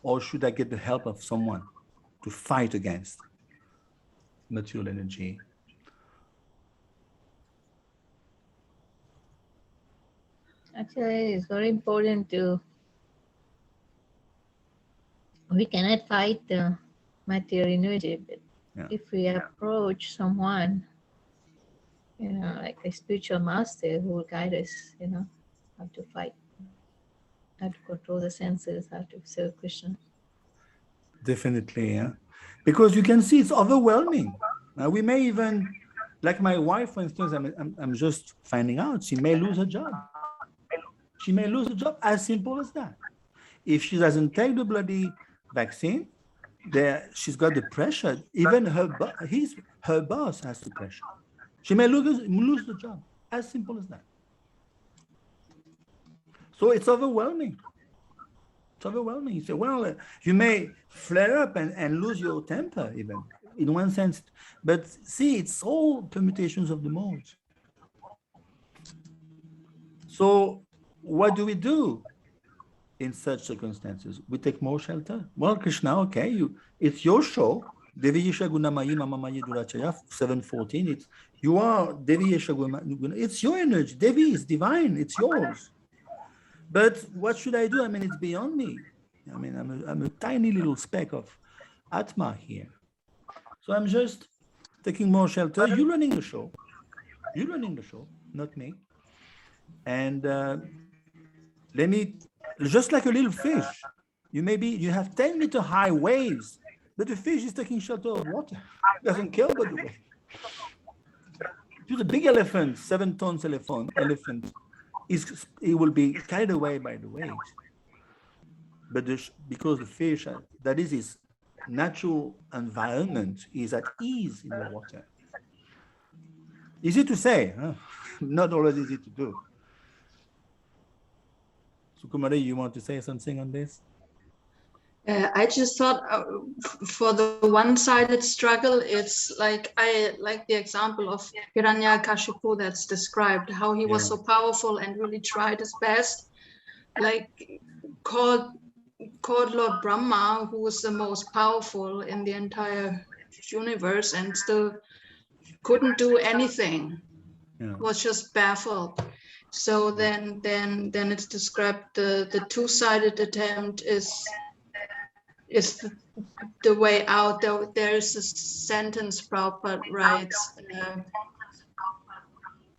or should I get the help of someone to fight against material energy? Actually, it's very important we cannot fight the material energy, but if we approach someone, like a spiritual master who will guide us, how to fight, how to control the senses, how to serve Krishna. Definitely, yeah. Because you can see it's overwhelming. We may even, like my wife, for instance, I'm just finding out, she may lose her job. She may lose her job, as simple as that. If she doesn't take the bloody vaccine, there, she's got the pressure. Even her boss has the pressure. She may lose the job. As simple as that. So it's overwhelming. It's overwhelming. You say, well, you may flare up and lose your temper, even in one sense. But see, it's all permutations of the modes. So what do we do in such circumstances? We take more shelter. Well, Krishna, okay, it's your show. Devi Yesha Gunamayi Mamamayi Durachaya 714. You are Devi Yesha Guna. It's your energy. Devi is divine. It's yours. But what should I do? I mean, it's beyond me. I mean, I'm a tiny little speck of Atma here. So I'm just taking more shelter. You're running the show. You're running the show, not me. And let me, just like a little fish, you have 10-meter high waves, but the fish is taking shelter of water. Doesn't care about the wave. To the big elephant, 7 tons elephant, it will be carried away by the waves. But because the fish, that is his natural environment, is at ease in the water. Easy to say, huh? Not always easy to do. Sukumari, you want to say something on this? I just thought for the one-sided struggle, it's like, I like the example of Hiranyakashipu that's described, how he was so powerful and really tried his best, like called Lord Brahma, who was the most powerful in the entire universe, and still couldn't do anything. Was just baffled. So then it's described the two-sided attempt is the way out. There's a sentence Prabhupada writes,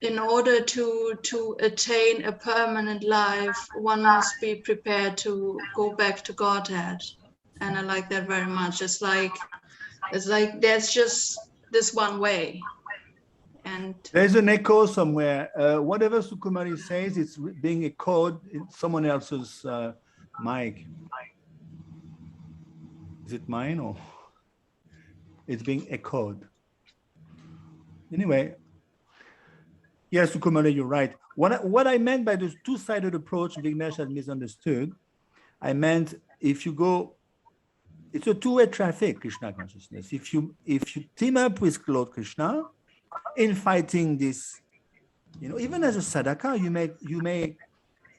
in order to attain a permanent life, one must be prepared to go back to Godhead. And I like that very much. It's like there's just this one way. And there's an echo somewhere. Whatever Sukumari says, it's being echoed in someone else's mic. Is it mine or it's being echoed? Anyway, yes, Sukumari, you're right. What I meant by this two-sided approach, Vignesh had misunderstood. I meant if you go, it's a two-way traffic, Krishna consciousness. If you team up with Lord Krishna in fighting this, even as a sadhaka, you may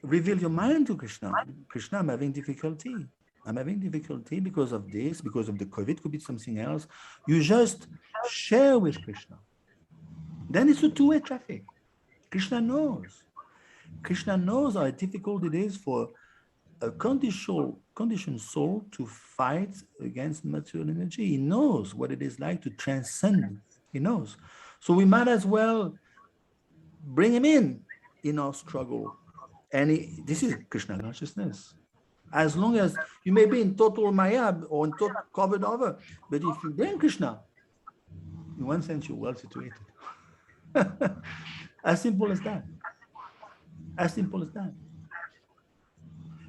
reveal your mind to Krishna. Krishna, I'm having difficulty. I'm having difficulty because of this, because of the COVID, could be something else. You just share with Krishna. Then it's a two-way traffic. Krishna knows. Krishna knows how difficult it is for a conditioned soul to fight against material energy. He knows what it is like to transcend. He knows. So we might as well bring him in our struggle. And this is Krishna consciousness. As long as you may be in total maya or in total covered over, but if you bring Krishna, in one sense, you're well situated. As simple as that. As simple as that.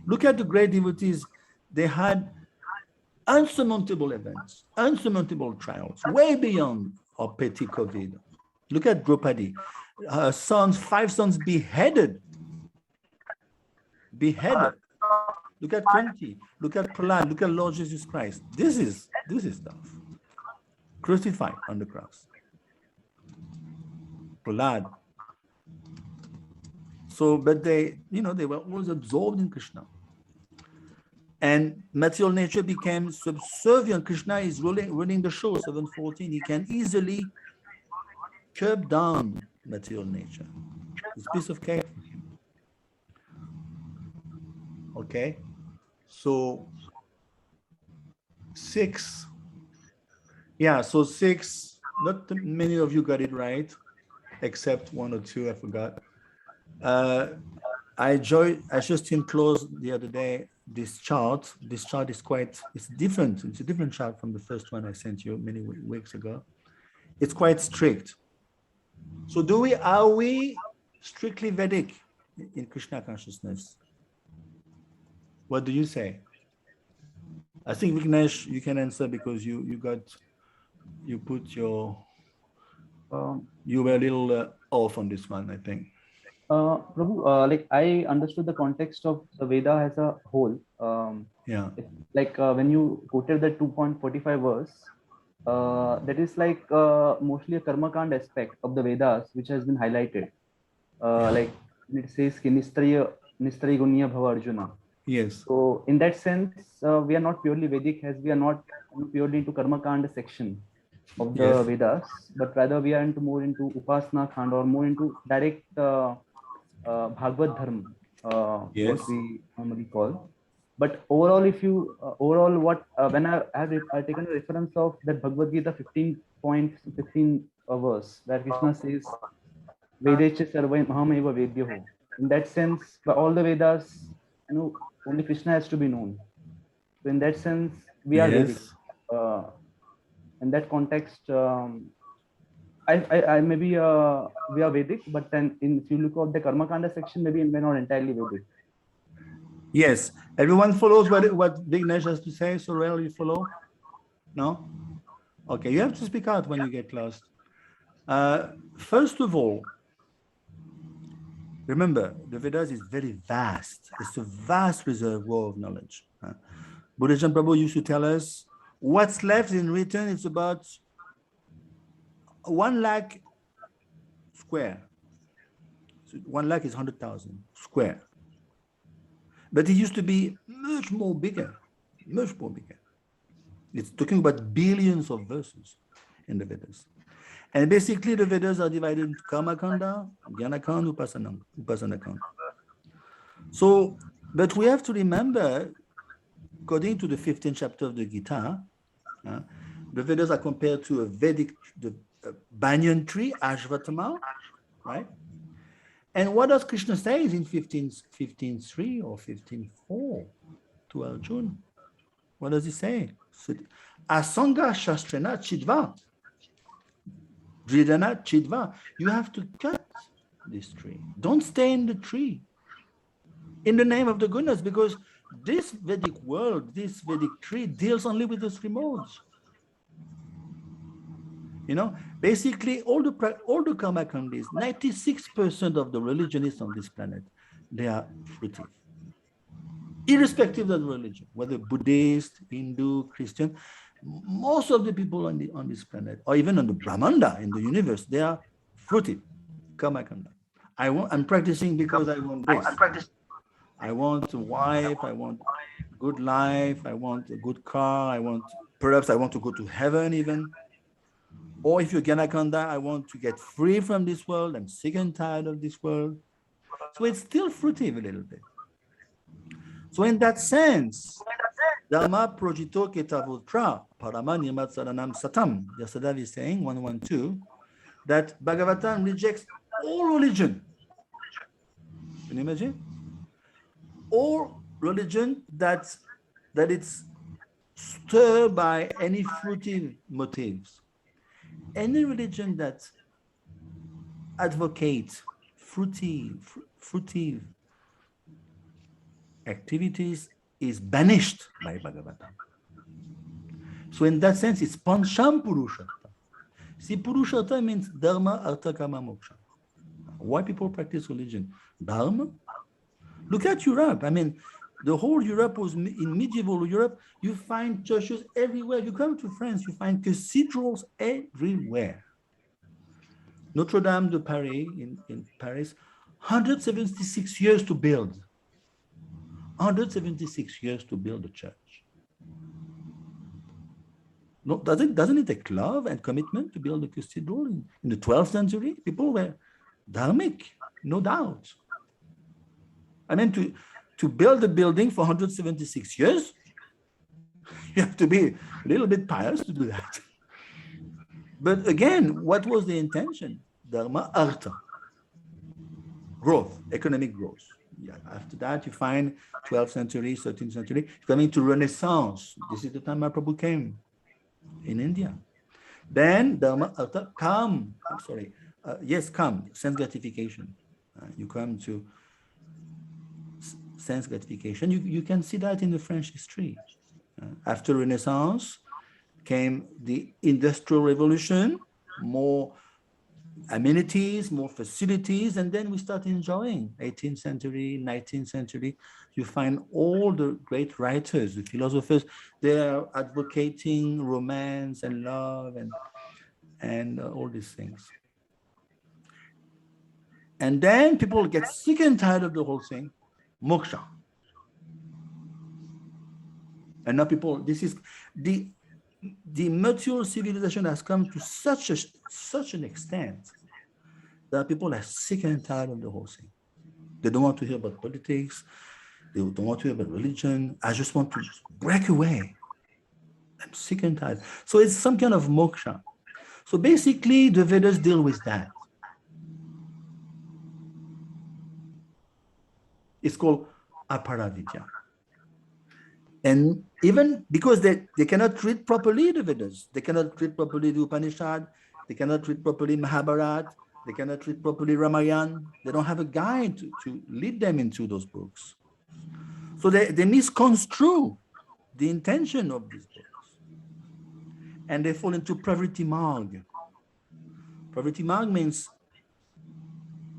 Look at the great devotees. They had unsurmountable events, unsurmountable trials, way beyond our petty COVID. Look at Draupadi. Her sons, 5 sons beheaded. Beheaded. Look at Kunti. Look at Prahlad. Look at Lord Jesus Christ. This is stuff. Crucified on the cross. Prahlad. So, but they were always absorbed in Krishna. And material nature became subservient. Krishna is running the show, 714. He can easily curb down material nature. It's a piece of cake for him. Okay? So 6. Yeah, so 6, not many of you got it right, except 1 or 2, I forgot. I just enclosed the other day this chart. This chart is it's different. It's a different chart from the first one I sent you many weeks ago. It's quite strict. So are we strictly Vedic in Krishna consciousness? What do you say? I think Vignesh, you can answer because you put your you were a little off on this one, I think. Prabhu, like I understood the context of the Veda as a whole. Yeah. Like when you quoted the 2.45 verse, that is like mostly a karma kand aspect of the Vedas, which has been highlighted. Like it says, ki Nistraya Gunya Bhava Arjuna. Yes. So in that sense, we are not purely Vedic, as we are not purely into karma kand section of the Yes. Vedas, but rather we are into more into Upasana Khand or more into direct Bhagavad Dharma, Yes. what we normally call. But overall, if you overall what when I've taken a reference of that Bhagavad Gita 15.15 verse where Krishna says Vedecha Sarvai Mahameva Vedyaho. In that sense, by all the Vedas, only Krishna has to be known. So in that sense, we are Vedic. Yes. In that context, I maybe we are Vedic, but then if you look at the Karma Kanda section, maybe we're not entirely Vedic. Yes. Everyone follows what Vignesh has to say. So Sorel, you follow? No? Okay, you have to speak out when you get lost. First of all, remember, the Vedas is very vast. It's a vast reservoir of knowledge. Buddhism Prabhu used to tell us what's left in written is about 1 lakh square. So 1 lakh is 100,000 square. But it used to be much more bigger, much more bigger. It's talking about billions of verses in the Vedas. And basically the Vedas are divided into Karma Kanda, Jnana Kanda, Upasana Kanda. So, but we have to remember, according to the 15th chapter of the Gita, the Vedas are compared to a Vedic banyan tree, Ashvatama, right? And what does Krishna say in 15.3 or 15.4 to Arjuna? What does he say? Asanga Shastrena Chidva. Dridana Chidva. You have to cut this tree. Don't stay in the tree. In the name of the goodness, because this Vedic world, this Vedic tree deals only with the three modes. Basically all the karma kandis, 96% of the religionists on this planet, they are fruitive. Irrespective of the religion, whether Buddhist, Hindu, Christian, most of the people on this planet, or even on the Brahmanda in the universe, they are fruitive. Karma kanda. I'm practicing because I want this. I want a wife, I want good life, I want a good car, perhaps I want to go to heaven even. Or if you're Ganakanda, I want to get free from this world. I'm sick and tired of this world. So it's still fruitive a little bit. So in that sense, Dharma projito ketavotra parama nirmatsaranam satam. Yasadav is saying, 112, that Bhagavatam rejects all religion. Can you imagine? All religion that it's stirred by any fruitive motives. Any religion that advocates fruitive activities is banished by Bhagavatam. So in that sense, it's Pancham Purushartha. See, Purushartha means Dharma, Artha, Kama, Moksha. Why people practice religion? Dharma. Look at Europe. I mean, the whole Europe was in medieval Europe. You find churches everywhere. You come to France, you find cathedrals everywhere. Notre Dame de Paris in Paris, 176 years to build. 176 years to build a church. No, doesn't it take love and commitment to build a cathedral in the 12th century? People were dharmic, no doubt. I mean, to build a building for 176 years, you have to be a little bit pious to do that. But again, what was the intention? Dharma, artha. Growth, economic growth. Yeah, after that, you find 12th century, 13th century, coming to Renaissance. This is the time Mahaprabhu came in India. Then Dharma, Artha, come. I'm sorry. Come. Sense gratification. You come to sense gratification. You can see that in the French history. After Renaissance came the Industrial Revolution, more amenities, more facilities, and then we start enjoying 18th century, 19th century. You find all the great writers, the philosophers, they are advocating romance and love and all these things. And then people get sick and tired of the whole thing, moksha. And now people, this is the material civilization has come to such an extent that people are sick and tired of the whole thing. They don't want to hear about politics. They don't want to hear about religion. I just want to break away. I'm sick and tired. So it's some kind of moksha. So basically, the Vedas deal with that. It's called aparavidya. And even because they cannot read properly the Vedas, they cannot read properly the Upanishad, they cannot read properly Mahabharata, they cannot read properly Ramayana, they don't have a guide to lead them into those books. So they misconstrue the intention of these books. And they fall into pravriti marg. Pravriti marg means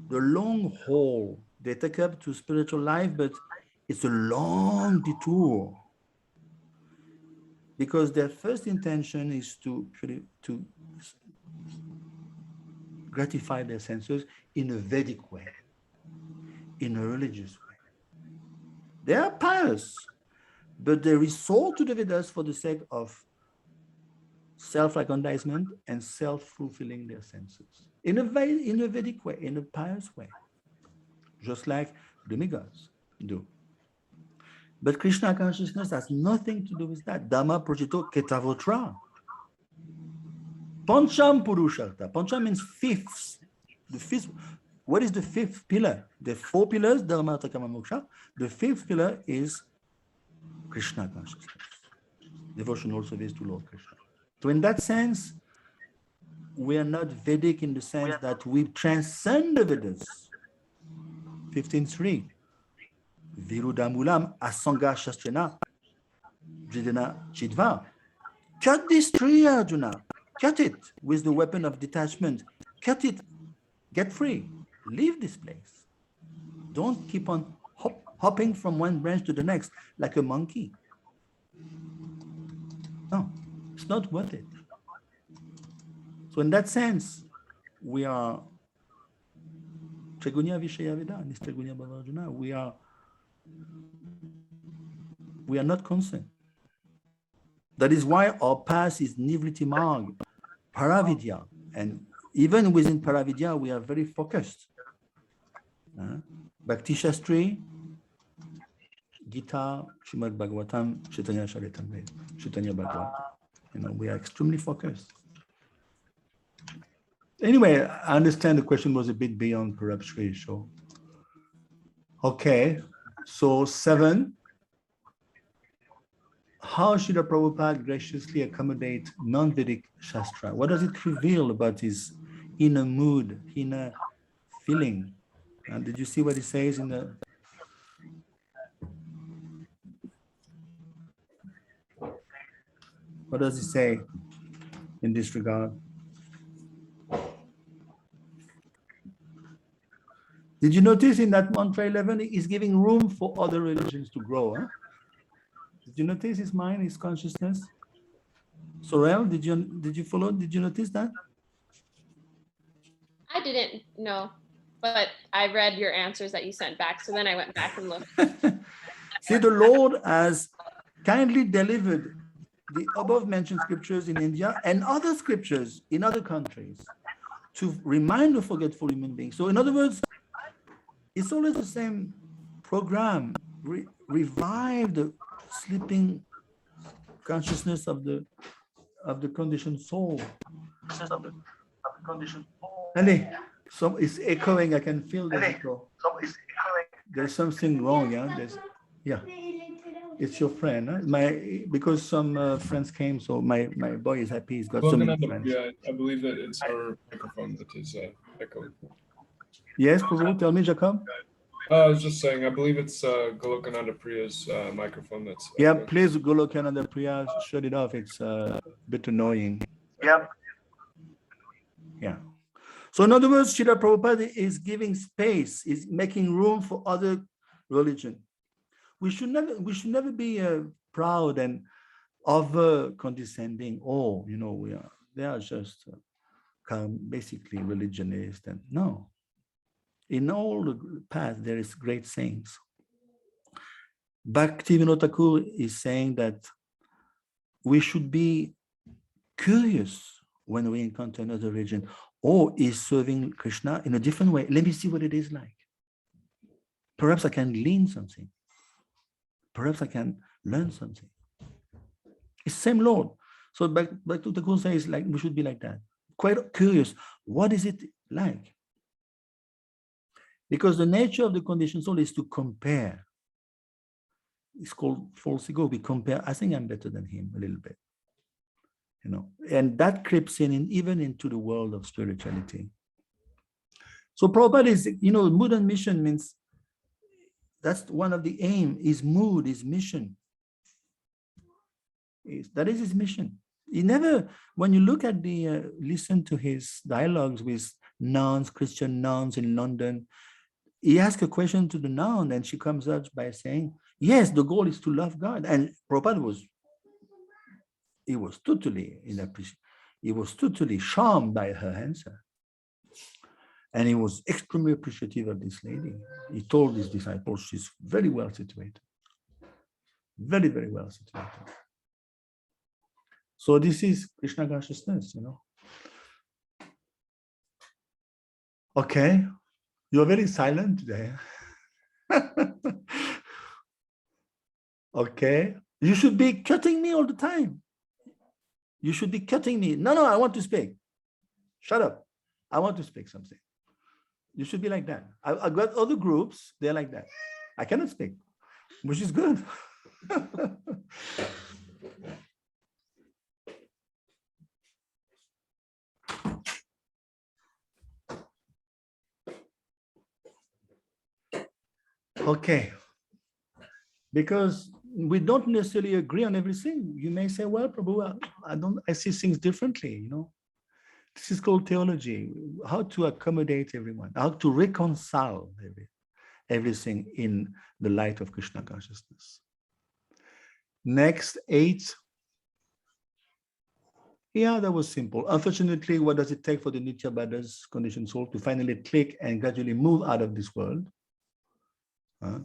the long haul they take up to spiritual life, but it's a long detour. Because their first intention is to gratify their senses in a Vedic way, in a religious way. They are pious, but they resort to the Vedas for the sake of self-aggrandizement and self-fulfilling their senses. In a Vedic way, in a pious way, just like demigods do. But Krishna consciousness has nothing to do with that. Dhamma projito ketavotra. Pancham purushartha. Pancham means fifths. The fifth. What is the fifth pillar? The four pillars, dharma, artha, kama, moksha. The fifth pillar is Krishna consciousness. Devotional service to Lord Krishna. So in that sense, we are not Vedic in the sense that we transcend the Vedas. 15.3. Virudamulam asanga shastrena jidena chidva. Cut this tree, Arjuna. Cut it with the weapon of detachment. Cut it. Get free. Leave this place. Don't keep on hopping from one branch to the next like a monkey. No, it's not worth it. So in that sense, we are Trigunya Vishaya Veda, Nistrigunya Bhavarjuna. We are not concerned. That is why our path is Nivritti Marg, Paravidya. And even within Paravidya, we are very focused. Bhakti Shastri, Gita, Srimad Bhagavatam, Chaitanya Charitamrita, Chaitanya Bhagavatam. We are extremely focused. Anyway, I understand the question was a bit beyond perhaps Shri. So, okay, so 7. How should a Prabhupada graciously accommodate non-Vedic Shastra? What does it reveal about his inner mood, inner feeling? Did you see what he says in the... What does he say in this regard? Did you notice in that mantra 11, he's giving room for other religions to grow? Huh? Did you notice his mind, his consciousness? Sorel, did you follow? Did you notice that? I didn't know, but I read your answers that you sent back. So then I went back and looked. See, the Lord has kindly delivered the above mentioned scriptures in India and other scriptures in other countries to remind the forgetful human beings. So in other words, it's always the same program. Revive the sleeping consciousness of the conditioned soul. Allez, it's echoing. I can feel the echo. There's something wrong. Yeah. It's your friend. Huh? Because some friends came, so my boy is happy. He's got so many friends. Yeah, I believe that it's our microphone that is echoing. Yes, Prabhu, tell me, Jacob. I was just saying, I believe it's Golokananda Priya's microphone that's. Yeah, please go look another Priya, shut it off. It's a bit annoying. Yep. Yeah. So in other words, Srila Prabhupada is giving space, is making room for other religion. We should never be proud and over condescending. Oh, they are just basically religionist. And no, in all the paths there is great saints. Bhaktivinoda Thakur is saying that we should be curious when we encounter another religion, or is serving Krishna in a different way. Let me see what it is like. Perhaps I can glean something. Perhaps I can learn something. It's the same Lord. So back to the Guru says, like, we should be like that. Quite curious. What is it like? Because the nature of the conditioned soul is to compare. It's called false ego. We compare. I think I'm better than him a little bit. And that creeps in even into the world of spirituality. So Prabhupada is, mood and mission means that's one of the aim, is mood, is mission. That is his mission. He never, when you look at listen to his dialogues with nuns, Christian nuns in London, he asks a question to the nun and she comes out by saying, yes, the goal is to love God. And Prabhupada was totally charmed by her answer. And he was extremely appreciative of this lady. He told his disciples, she's very well situated. Very, very well situated. So this is Krishna consciousness, Okay, you're very silent today. Okay, you should be cutting me all the time. You should be cutting me. No, I want to speak. Shut up. I want to speak something. You should be like that. I've got other groups, they're like that. I cannot speak, which is good. Okay. Because we don't necessarily agree on everything. You may say, well, Prabhu, I see things differently, This is called theology, how to accommodate everyone, how to reconcile everything in the light of Krishna consciousness. Next, 8. Yeah, that was simple. Unfortunately, what does it take for the Nitya Bada's conditioned soul to finally click and gradually move out of this world? I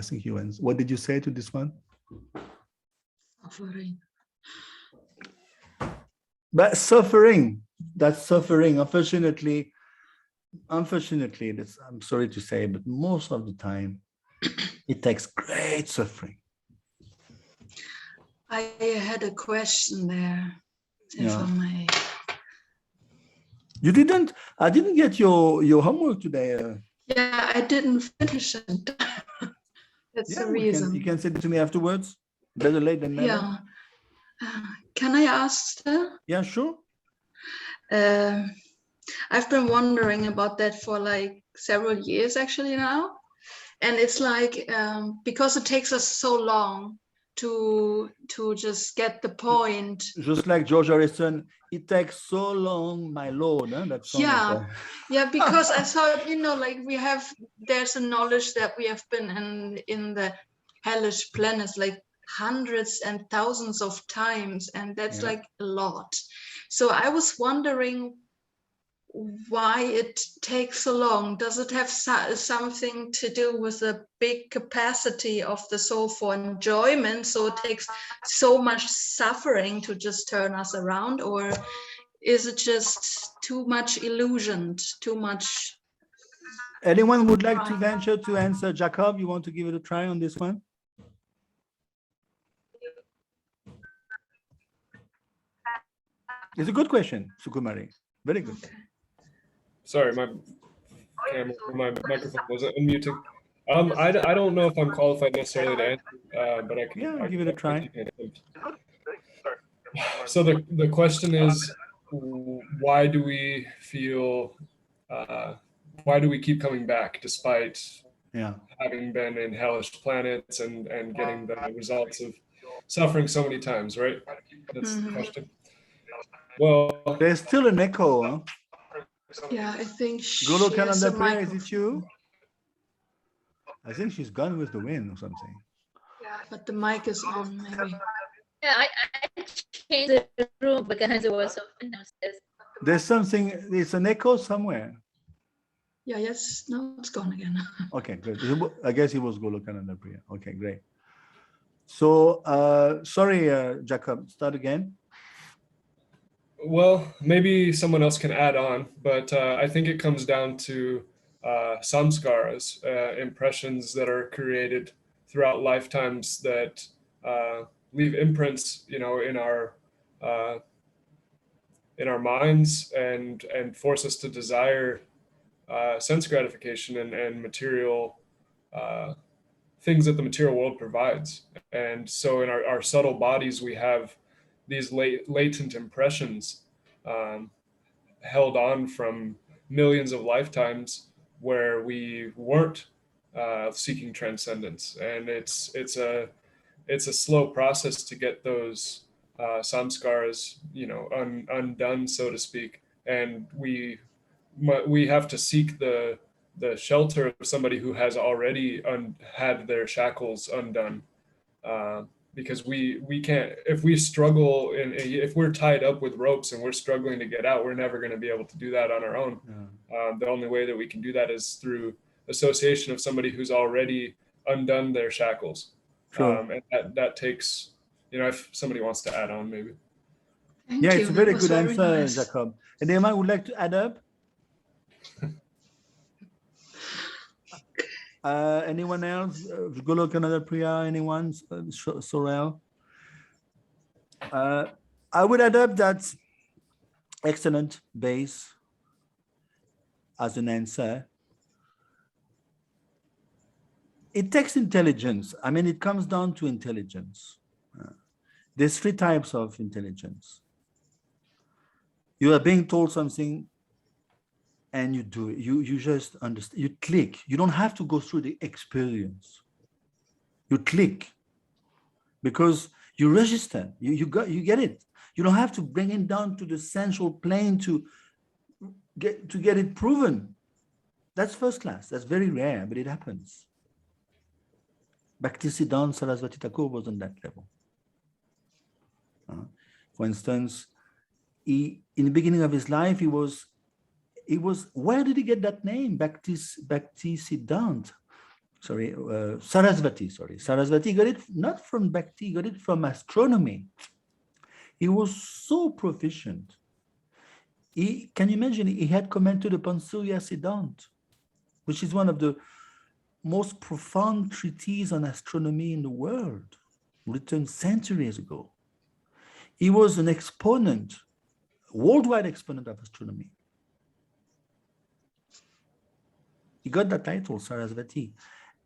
think you answered. What did you say to this one? Suffering. But suffering, that's suffering. Unfortunately, I'm sorry to say, but most of the time, it takes great suffering. I had a question there, if I may. I didn't get your homework today. Yeah, I didn't finish it. That's the reason. You can send it to me afterwards. Better late than never. Yeah. Can I ask, sir? Yeah, sure. I've been wondering about that for like several years actually now. And it's like, because it takes us so long to just get the point. Just like George Harrison, it takes so long, my Lord. Huh? That song. Yeah, because I thought, like there's a knowledge that we have been in the hellish planets like hundreds and thousands of times, and that's like a lot. So I was wondering why it takes so long. Does it have something to do with the big capacity of the soul for enjoyment, so it takes so much suffering to just turn us around, or is it just too much illusion, too much? Anyone would like to venture to answer? Jacob, you want to give it a try on this one? It's a good question, Sukumari. Very good. Sorry, my microphone was unmuting. I don't know if I'm qualified necessarily to answer, but I can. Yeah, give it a try. So the question is, why do we feel? Why do we keep coming back despite Yeah. having been in hellish planets and getting the results of suffering so many times, right? That's the question. Well, There's still an echo, huh? Yeah, I think Golo she has a Kananda Priya, is it microphone. you? I think she's gone with the wind or something. But the mic is on, maybe. Yeah, I changed the room because it was open downstairs. There's something, there's an echo somewhere. Yeah, yes, no, it's gone again. Okay, good. I guess it was Golo Kananda Priya. Okay, great. So, sorry, Jacob, start again. well, maybe someone else can add on, but I think it comes down to samskaras, impressions that are created throughout lifetimes that leave imprints, in our minds and force us to desire sense gratification and material things that the material world provides. And so in our subtle bodies, we have these latent impressions held on from millions of lifetimes where we weren't seeking transcendence. And it's a slow process to get those samskaras, undone, so to speak. And we have to seek the shelter of somebody who has already had their shackles undone, because we can't, if we struggle and if we're tied up with ropes and we're struggling to get out, we're never going to be able to do that on our own. The only way that we can do that is through association of somebody who's already undone their shackles. Sure. And that takes, if somebody wants to add on, maybe. Thank Yeah, you. it's a That very was good very answer, nice. Jacob. And Emma would like to add up? Anyone else? Golo Kanada Priya, anyone? Sorel? I would add up that excellent base as an answer. It takes intelligence. I mean, it comes down to intelligence. There's three types of intelligence. You are being told something and you do it. You just understand. You click. You don't have to go through the experience. You click because you register. You get it. You don't have to bring it down to the sensual plane to get it proven. That's first class. That's very rare, but it happens. Bhaktisiddhanta Saraswati Thakur was on that level. For instance, in the beginning of his life, he was. Where did he get that name? Bhaktisiddhanta. Sarasvati. Sarasvati got it not from Bhakti, he got it from astronomy. He was so proficient. Can you imagine? He had commented upon Surya Siddhanta, which is one of the most profound treatises on astronomy in the world, written centuries ago. He was an exponent, worldwide exponent of astronomy. He got that title, Sarasvati.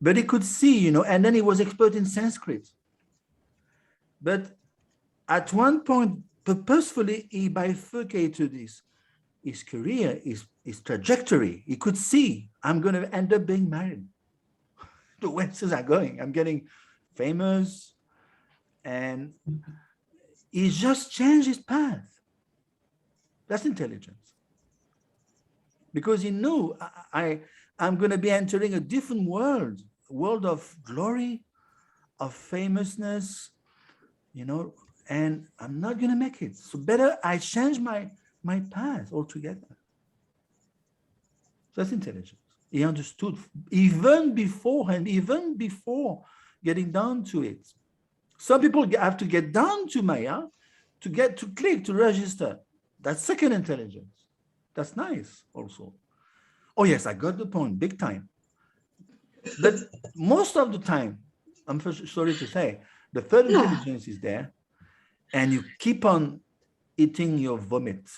But he could see, and then he was expert in Sanskrit. But at one point, purposefully, he bifurcated his career, his trajectory. He could see, I'm going to end up being married. The Westers are going. I'm getting famous. And he just changed his path. That's intelligence. Because he knew, I'm going to be entering a different world, a world of glory, of famousness, and I'm not going to make it. So better I change my path altogether. That's intelligence. He understood even beforehand, even before getting down to it. Some people have to get down to Maya to get to click, to register. That's second intelligence. That's nice also. Oh yes, I got the point, big time. But most of the time, I'm sorry to say, the third intelligence is there, and you keep on eating your vomit.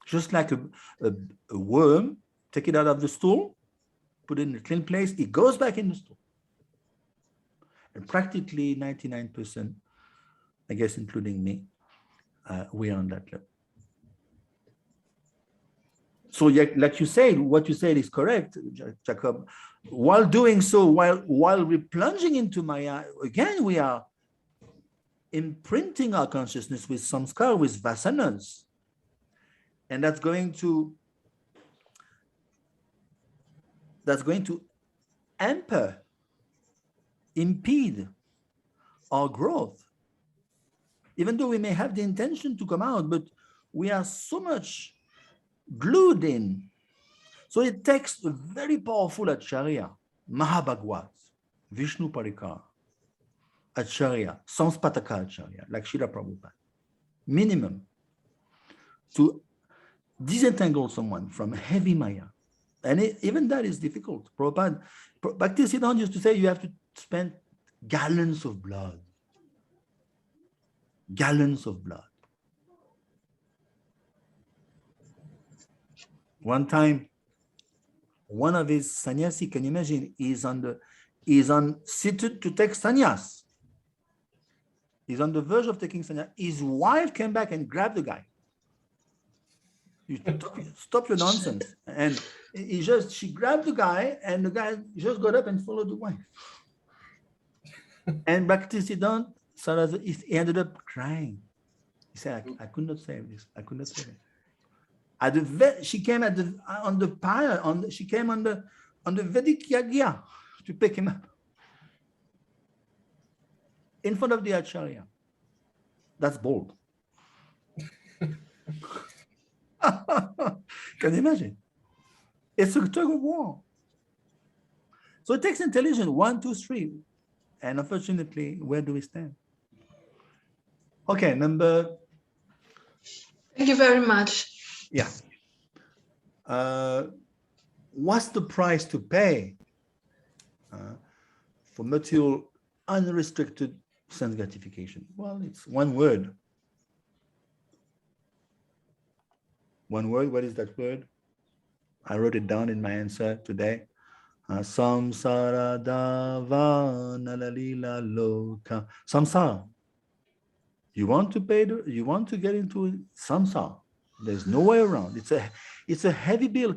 Just like a worm, take it out of the stool, put it in a clean place, it goes back in the stool. And practically 99%, I guess, including me, we are on that level. So like you said, what you said is correct, Jacob. while doing so, while we're plunging into Maya, again, we are imprinting our consciousness with samskar, with vasanas. And that's going to hamper, impede our growth. Even though we may have the intention to come out, but we are so much glued in. So it takes a very powerful acharya, Mahabhagwat, Vishnu Parikar, acharya, Sanspataka acharya, like Srila Prabhupada, minimum, to disentangle someone from heavy Maya. And even that is difficult. Prabhupada, Bhaktisiddhanta used to say you have to spend gallons of blood. Gallons of blood. One time, one of his sannyasi, can you imagine, is seated to take sannyas. He's on the verge of taking sannyas. His wife came back and grabbed the guy. You stop your nonsense. And she grabbed the guy, and the guy just got up and followed the wife. And Bhaktisiddhanta Saraswati, he ended up crying. He said, I could not save this. I could not save it. She came on the pyre, she came on the Vedic yagya to pick him up in front of the acharya. That's bold. Can you imagine? It's a tug of war. So it takes intelligence, 1, 2, 3. And unfortunately, where do we stand? Okay, number. Thank you very much. Yeah. What's the price to pay for material unrestricted sense gratification? Well, it's one word. One word, what is that word? I wrote it down in my answer today. Samsara dava nalalila loka. Samsara. You want to get into samsara. There's no way around. It's a heavy bill.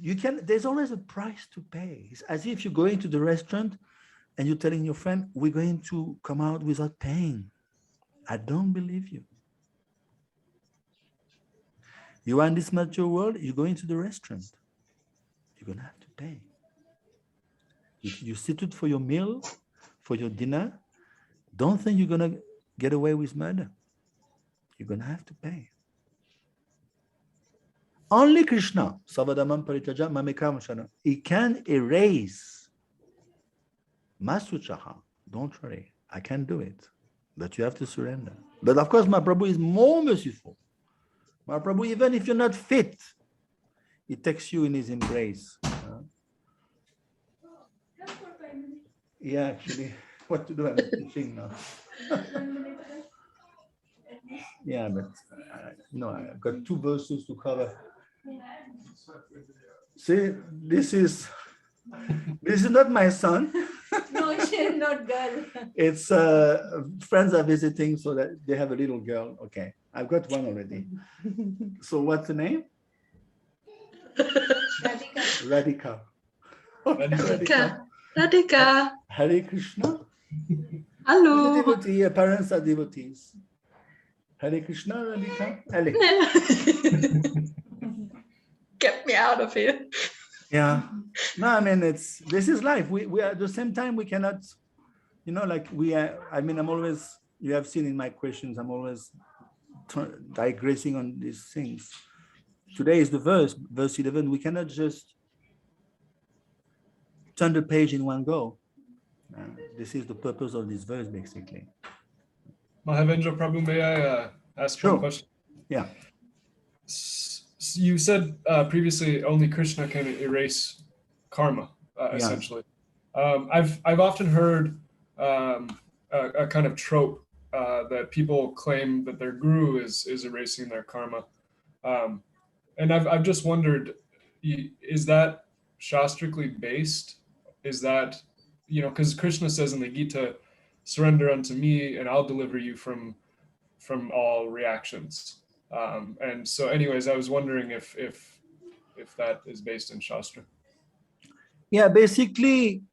There's always a price to pay. It's as if you're going to the restaurant and you're telling your friend, we're going to come out without paying. I don't believe you. You are in this material world, you're going to the restaurant. You're going to have to pay. You sit for your meal, for your dinner. Don't think you're going to get away with murder. You're going to have to pay. Only Krishna, Savadamam Paritaja Mamekam Shana, he can erase Masuchaha. Don't worry, I can do it. But you have to surrender. But of course, Mahaprabhu is more merciful. Mahaprabhu, even if you're not fit, he takes you in his embrace. Yeah, actually, what to do? I'm teaching now. Yeah, but I've got 2 verses to cover. See, this is not my son. No, she's not girl. It's friends are visiting, so that they have a little girl. Okay, I've got one already. So what's the name? Radhika. Radhika. Hare Krishna. Hello. Devotee, your parents are devotees. Hare Krishna, Radhika. Get me out of here. Yeah. No, I mean, this is life. We are at the same time, we cannot, like I'm always, you have seen in my questions, I'm always digressing on these things. Today is the verse 11. We cannot just turn the page in one go. This is the purpose of this verse, basically. Mahavendra Prabhu, may I ask Sure. one question? Yeah. You said previously only Krishna can erase karma, essentially. I've often heard a kind of trope that people claim that their guru is erasing their karma, and I've just wondered, is that shastrically based? Is that, because Krishna says in the Gita, surrender unto me and I'll deliver you from all reactions. And so anyways, I was wondering if that is based in Shastra. Yeah, basically,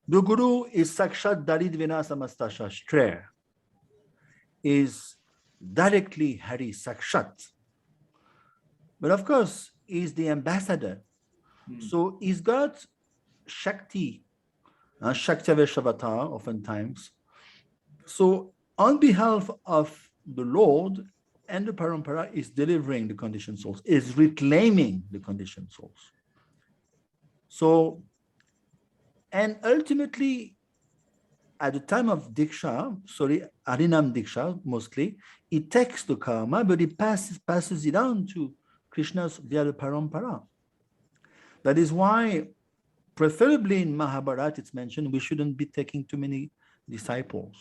the Guru is Sakshat Dalit Vina Samasta Shastra, is directly Hari Sakshat. But of course, he's the ambassador. So he's got Shakti, Shakti Veshavata, oftentimes. So on behalf of the Lord and the Parampara is delivering the conditioned souls, is reclaiming the conditioned souls. So, and ultimately, at the time of Diksha, Harinam Diksha mostly, he takes the karma, but he passes it on to Krishna's via the Parampara. That is why, preferably in Mahabharata, it's mentioned we shouldn't be taking too many disciples.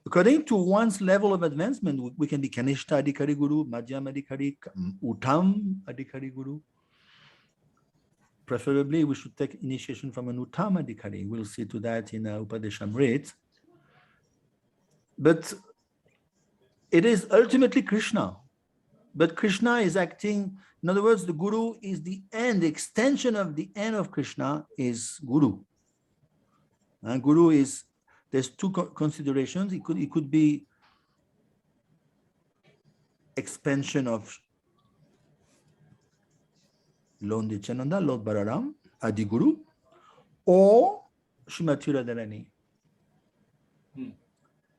According to one's level of advancement, we can be Kanishta Adhikari Guru, Madhyam Adhikari, Uttam Adhikari Guru. Preferably, we should take initiation from an Uttam Adhikari. We'll see to that in Upadeshamrit. But it is ultimately Krishna. But Krishna is acting, in other words, the Guru is the end, the extension of the end of Krishna is Guru. And Guru is, there's two considerations. It could be expansion of Lord Nityananda, Lord Balaram, Adi Guru, or Srimati Radharani.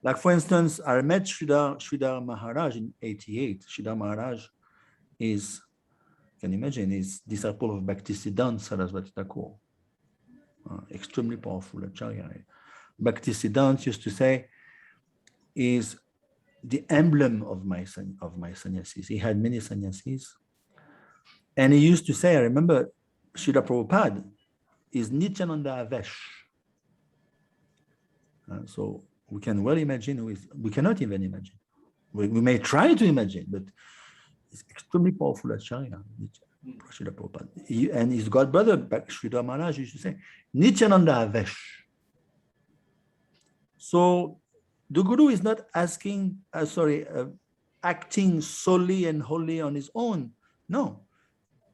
Like for instance, I met Sridhar Maharaj in 88. Sridhar Maharaj is, can you imagine, is disciple of Bhaktisiddhanta Saraswati Thakur. Extremely powerful acharya. Bhaktisiddhanta used to say, is the emblem of my sannyasis. He had many sannyasis. And he used to say, I remember, Srila Prabhupada is Nityananda Avesh. So we can well imagine who is, we cannot even imagine. We may try to imagine, but it's extremely powerful acharya, Srila Prabhupada. And his godbrother, Sridhar Maharaj, used to say, Nityananda Avesh. So the Guru is not acting solely and wholly on his own. No,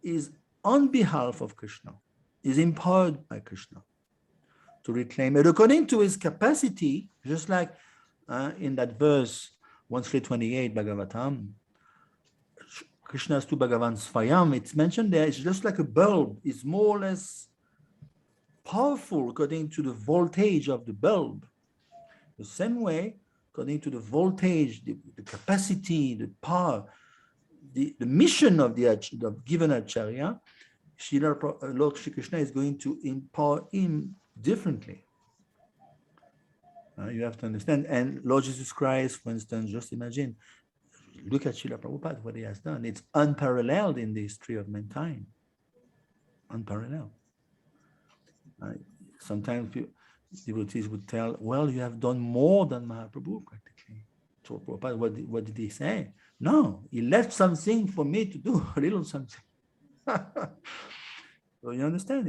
is on behalf of Krishna, is empowered by Krishna to reclaim it according to his capacity, just like in that verse 1328 Bhagavatam, Krishna's to Bhagavan Svayam, it's mentioned there, it's just like a bulb, it's more or less powerful according to the voltage of the bulb. The same way, according to the voltage, the capacity, the power, the mission of the given acharya, Lord Shri Krishna is going to empower him differently. You have to understand. And Lord Jesus Christ, for instance, just imagine, look at Srila Prabhupada, what he has done. It's unparalleled in the history of mankind. Unparalleled. Sometimes devotees would tell, well, you have done more than Mahaprabhu practically. So Prabhupada, what did he say? No, he left something for me to do, a little something. So you understand?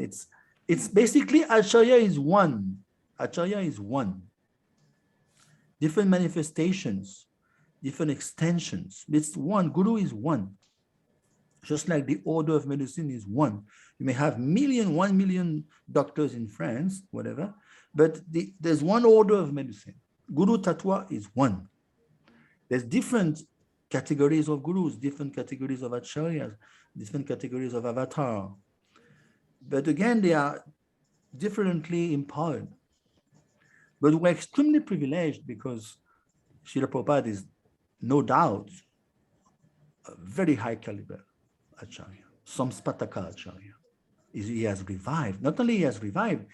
It's basically Acharya is one. Acharya is one. Different manifestations, different extensions. It's one. Guru is one. Just like the order of medicine is one. You may have 1 million doctors in France, whatever, but there's one order of medicine. Guru Tattva is one. There's different categories of gurus, different categories of acharyas, different categories of avatar. But again, they are differently empowered. But we're extremely privileged because Srila Prabhupada is no doubt a very high caliber acharya, Samspataka acharya. He has revived. Not only he has revived,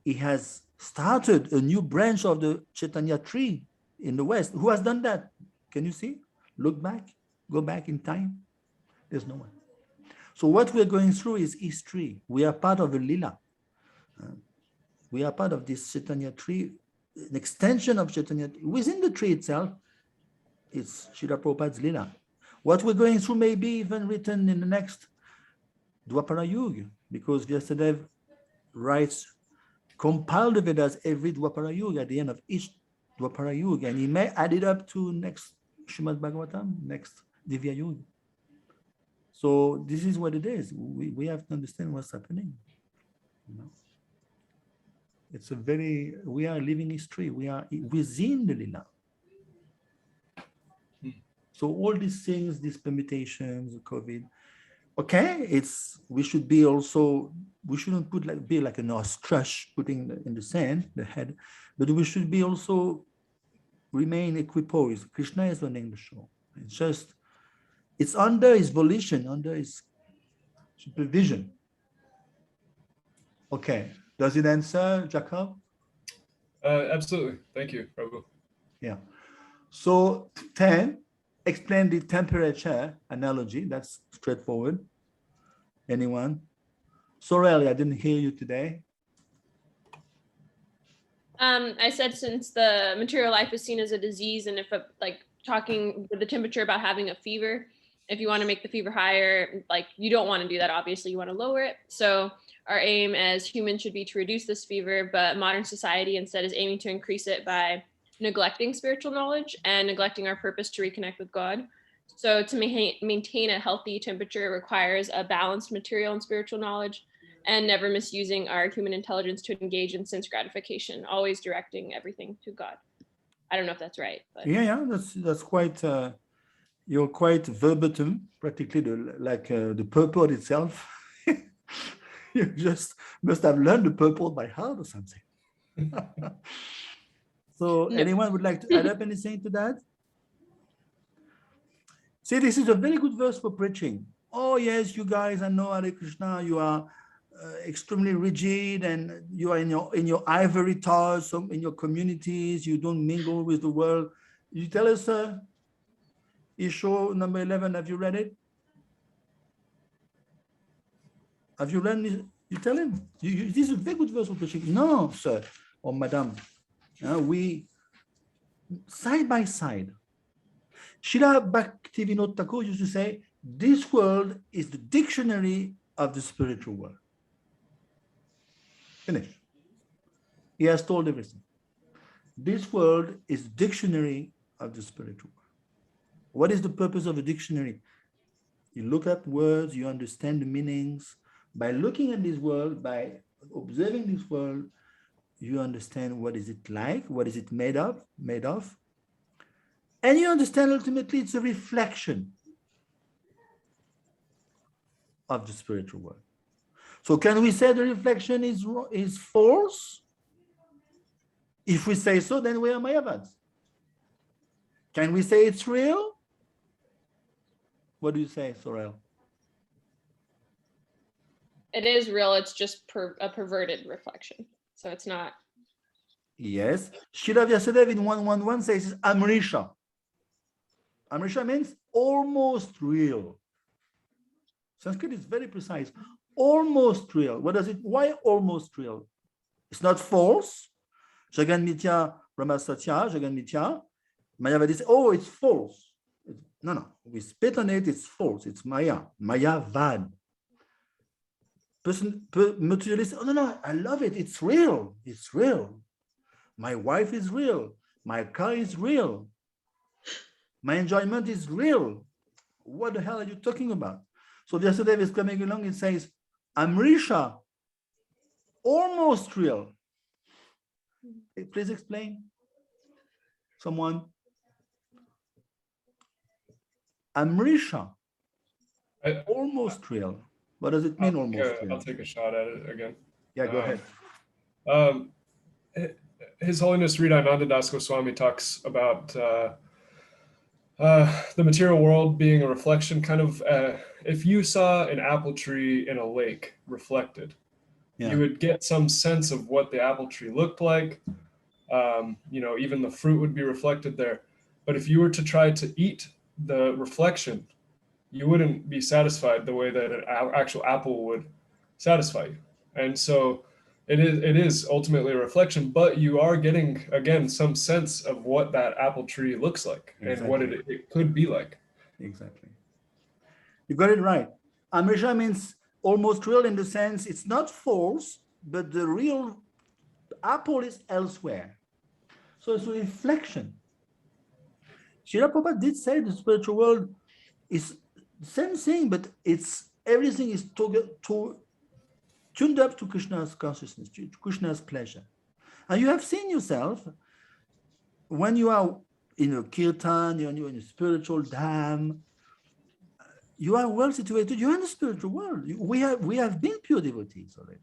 he has started a new branch of the Chaitanya tree in the West. Who has done that? Can you see? Look back, go back in time. There's no one. So what we're going through is history. We are part of a lila. We are part of this Chaitanya tree, an extension of Chaitanya. Within the tree itself, it's Srila Prabhupada's lila. What we're going through may be even written in the next Dwapara Yuga, because Vyasadeva compiled the Vedas every Dwapara Yuga, at the end of each Dwapara Yuga, and he may add it up to next Srimad Bhagavatam, next Divya Yuga. So this is what it is. We have to understand what's happening. You know? It's a very, we are living history. We are within the Lila. So all these things, these permutations, COVID, okay, we should be also, we shouldn't be like an ostrich putting in the sand, the head, but we should be also remain equipoised. Krishna is running the show. It's just, it's under his volition, under his supervision. Okay, does it answer, Jacob? Absolutely. Thank you, Prabhu. Yeah. So 10, explain the temperature analogy. That's straightforward. Anyone? Sorel, I didn't hear you today. I said since the material life is seen as a disease, and if like talking with the temperature about having a fever, if you want to make the fever higher, like you don't want to do that. Obviously, you want to lower it. So our aim as humans should be to reduce this fever, but modern society instead is aiming to increase it by neglecting spiritual knowledge and neglecting our purpose to reconnect with God. So to maintain a healthy temperature requires a balanced material and spiritual knowledge, and never misusing our human intelligence to engage in sense gratification, always directing everything to God. I don't know if that's right, but Yeah, that's quite, you're quite verbatim, practically the purport itself. You just must have learned the purport by heart or something. So No. anyone would like to add up anything to that? See, this is a very good verse for preaching. Oh yes, you guys, I know Hare Krishna, you are extremely rigid and you are in your ivory towers, in your communities, you don't mingle with the world. You tell us, Isho number 11, have you read it? Have you learned it? You tell him. This is a very good verse for preaching. No, sir or madam. We, side by side. Srila Bhaktivinoda Thakur used to say, this world is the dictionary of the spiritual world. Finish. He has told everything. This world is the dictionary of the spiritual world. What is the purpose of a dictionary? You look at words, you understand the meanings. By looking at this world, by observing this world, you understand what is it like, what is it made of, and you understand ultimately it's a reflection of the spiritual world. So can we say the reflection is false? If we say so, then we are Mayavads. Can we say it's real? What do you say, Sorel? it is real. It's just a perverted reflection. So it's not. Yes. Srila Vyasadeva in 111 says Amrisha. Amrisha means almost real. Sanskrit is very precise. Almost real. What does it? Why almost real? It's not false. Jagan Mithya, Brahma Satya, Jagan Mithya. Mayavadi says, oh, it's false. No. We spit on it, it's false. It's Maya. Mayavad. Materialist, oh, no, I love it. It's real. It's real. My wife is real. My car is real. My enjoyment is real. What the hell are you talking about? So Vyasadeva is coming along and says, Amrisha, almost real. Please explain. Someone. Amrisha, almost real. What does it mean, almost real? I'll take a shot at it again. Yeah, go ahead. His Holiness Sri Das Goswami talks about the material world being a reflection, kind of if you saw an apple tree in a lake reflected, you would get some sense of what the apple tree looked like. Even the fruit would be reflected there. But if you were to try to eat the reflection, you wouldn't be satisfied the way that an actual apple would satisfy you. And so it is ultimately a reflection, but you are getting, again, some sense of what that apple tree looks like. Exactly. And what it could be like. Exactly. You got it right. Amrisha means almost real in the sense it's not false, but the real apple is elsewhere. So it's a reflection. Srila Prabhupada did say the spiritual world is Same thing, but everything is tuned up to Krishna's consciousness, to Krishna's pleasure. And you have seen yourself when you are in a kirtan, you're in a spiritual dham, you are well situated, you're in the spiritual world. We have been pure devotees already.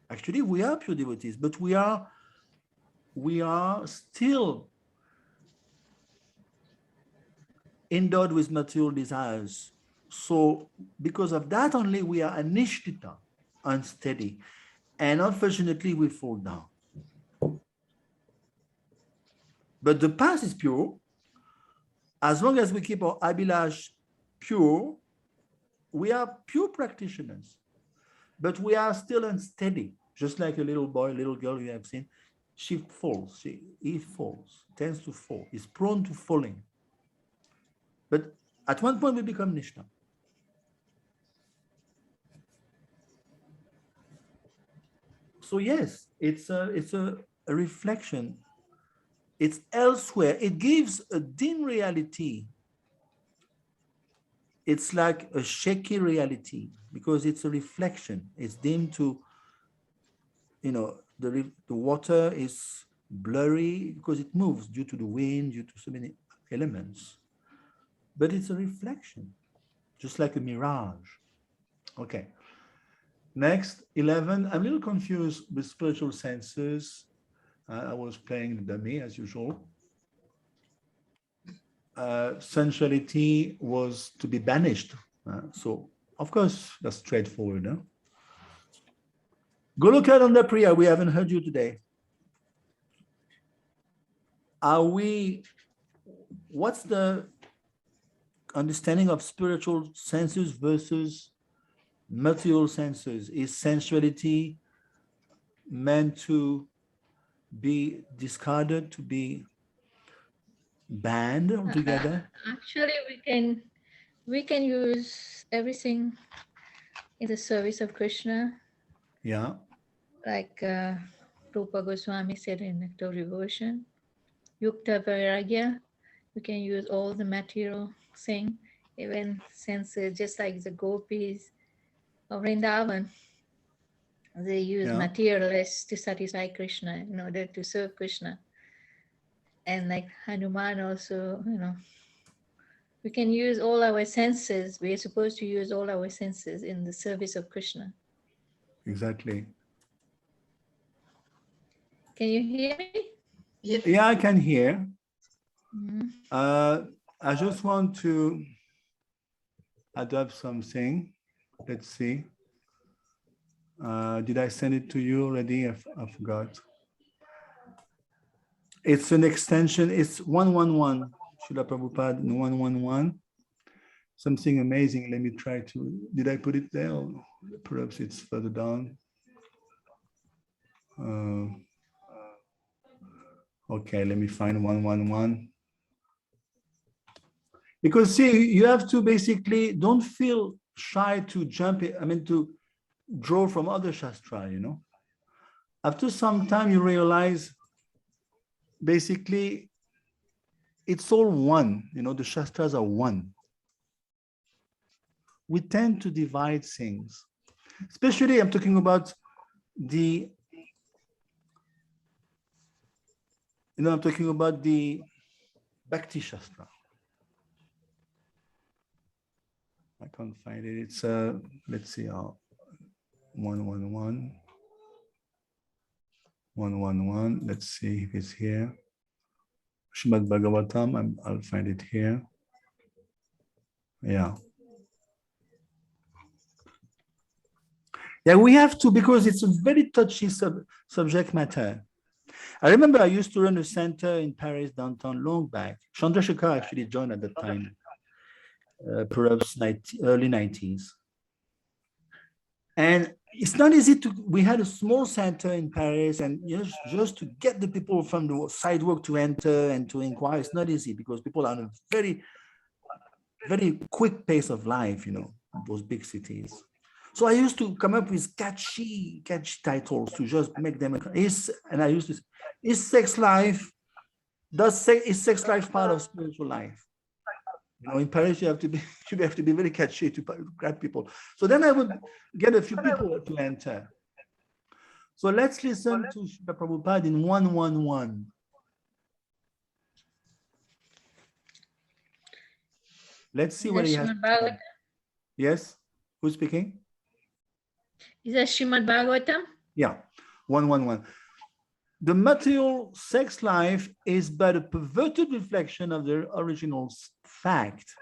Actually, we are pure devotees, but we are still endowed with material desires. So because of that only, we are anishtita, unsteady. And unfortunately, we fall down. But the path is pure. As long as we keep our abhilash pure, we are pure practitioners. But we are still unsteady, just like a little boy, little girl you have seen. She falls, he falls, tends to fall, is prone to falling. But at one point we become Nishna. So yes, it's a reflection. It's elsewhere. It gives a dim reality. It's like a shaky reality because it's a reflection. It's dim to, the water is blurry because it moves due to the wind, due to so many elements. But it's a reflection, just like a mirage. Okay. Next, 11. I'm a little confused with spiritual senses. I was playing the dummy as usual. Sensuality was to be banished. So, of course, that's straightforward. Huh? Golokananda Priya, we haven't heard you today. What's the understanding of spiritual senses versus material senses? Is sensuality meant to be discarded, to be banned altogether? Actually, we can use everything in the service of Krishna. Yeah. Like Rupa Goswami said in Nectar of Devotion, Yukta Vairagya, we can use all the material thing, even senses, just like the gopis of Vrindavan. They use materialists to satisfy Krishna in order to serve Krishna. And like Hanuman also, we can use all our senses. We are supposed to use all our senses in the service of Krishna. Exactly. Can you hear me? Yeah, I can hear. Mm-hmm. I just want to adopt something. Let's see. Did I send it to you already? I forgot. It's an extension. It's 111. Srila Prabhupada 111. Something amazing. Let me try to. Did I put it there? Or perhaps it's further down. Okay, let me find 111. Because see, you have to basically don't feel shy to jump, to draw from other Shastra, After some time you realize basically it's all one, the Shastras are one. We tend to divide things. Especially I'm talking about the Bhakti Shastra. I can't find it. It's let's see, 111. 111. Let's see if it's here. Srimad Bhagavatam. I'll find it here. Yeah. Yeah, we have to, because it's a very touchy subject matter. I remember I used to run a center in Paris downtown long back. Chandrasekhar actually joined at that time, perhaps early 90s. And it's not easy we had a small center in Paris, and just to get the people from the sidewalk to enter and to inquire, it's not easy because people are on a very, very quick pace of life, those big cities. So I used to come up with catchy titles to just make them, and I used to say, is sex life part of spiritual life? In Paris, you have to be very catchy to grab people. So then I would get a few people to enter. So let's listen to Srila Prabhupada in 111. Let's see what he has to say. Yes? Who's speaking? Is that Srimad Bhagavatam? Yeah, 111. The material sex life is but a perverted reflection of the original fact.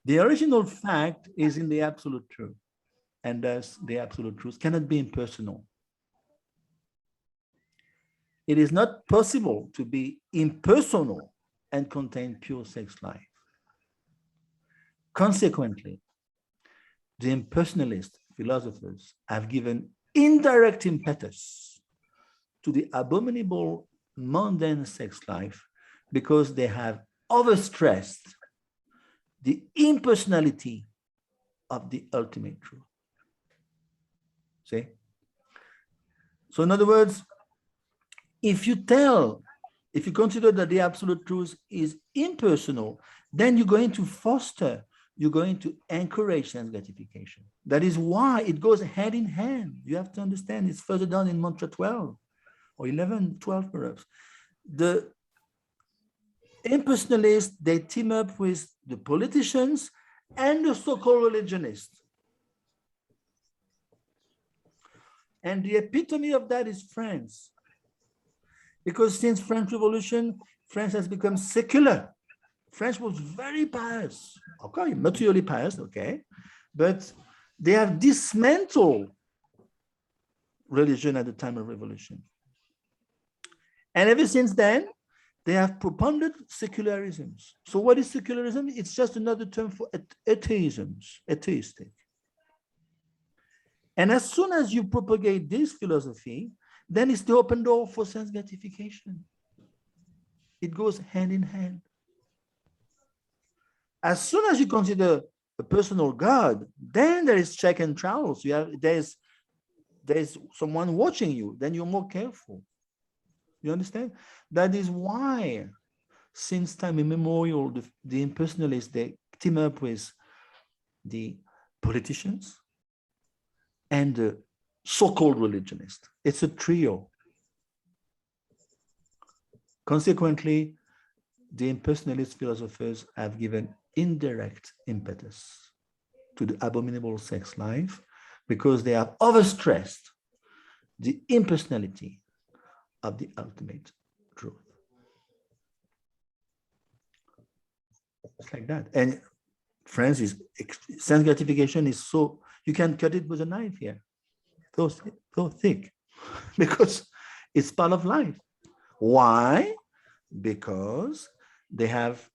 The original fact is in the absolute truth, and thus the absolute truth cannot be impersonal. It is not possible to be impersonal and contain pure sex life. Consequently, the impersonalist philosophers have given indirect impetus to the abominable mundane sex life because they have overstressed the impersonality of the ultimate truth. See? So in other words, if you consider that the absolute truth is impersonal, then you're going to foster, you're going to encourage sense gratification. That is why it goes hand in hand. You have to understand, it's further down in mantra 12 or 11, 12 perhaps. The impersonalists, they team up with the politicians and the so-called religionists. And the epitome of that is France. Because since French Revolution, France has become secular. France was very pious, okay, materially pious, okay, but they have dismantled religion at the time of revolution. And ever since then, they have propounded secularisms. So what is secularism? It's just another term for atheistic. And as soon as you propagate this philosophy, then it's the open door for sense gratification. It goes hand in hand. As soon as you consider a personal God, then there is check and trials. There's someone watching you, then you're more careful. You understand? That is why, since time immemorial, the impersonalists, they team up with the politicians and the so-called religionists. It's a trio. Consequently, the impersonalist philosophers have given indirect impetus to the abominable sex life because they have overstressed the impersonality of the ultimate truth. It's like that. And France is, sense gratification is so, you can cut it with a knife here, so thick, because it's part of life. Why? Because they have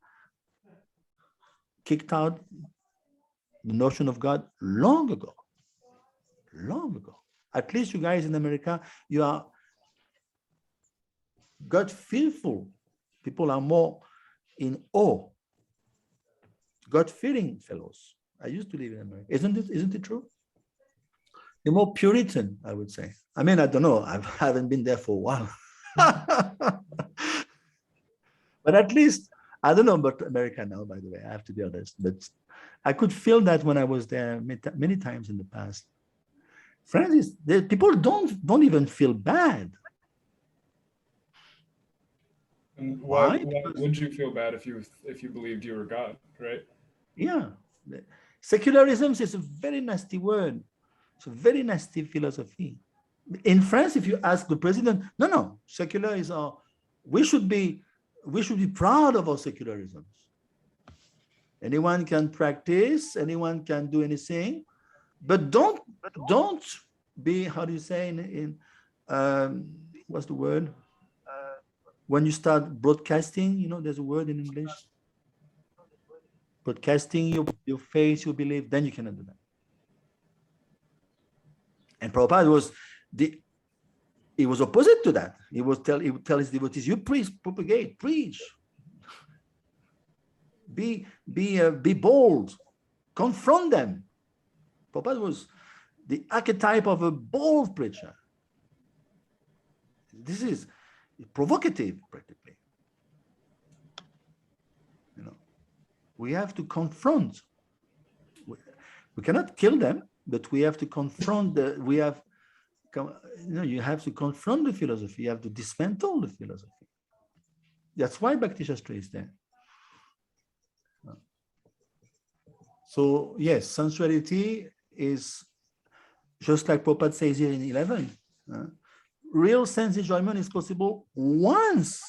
kicked out the notion of God long ago. At least you guys in America, you are God fearful. People are more in awe. God-fearing fellows. I used to live in America. Isn't it true? They're more Puritan, I would say. I mean, I don't know. I haven't been there for a while. But at least, I don't know about America now, by the way, I have to be honest. But I could feel that when I was there many times in the past. France people don't even feel bad. And why would you feel bad if you believed you were God, right? Yeah. Secularism is a very nasty word. It's a very nasty philosophy. In France, if you ask the president, no, secular is we should be proud of our secularisms. Anyone can practice, anyone can do anything, but don't be, how do you say in what's the word? When you start broadcasting, there's a word in English. Broadcasting your faith, your belief, then you cannot do that. And Prabhupada he was opposite to that. He would tell his devotees, you propagate, preach. Be bold, confront them. Prabhupada was the archetype of a bold preacher. This is provocative, practically. We have to confront. We cannot kill them, but we have to confront you have to confront the philosophy. You have to dismantle the philosophy. That's why Bhakti Shastra is there. So yes, sensuality is just like Prabhupada says here in 11. Real sense enjoyment is possible once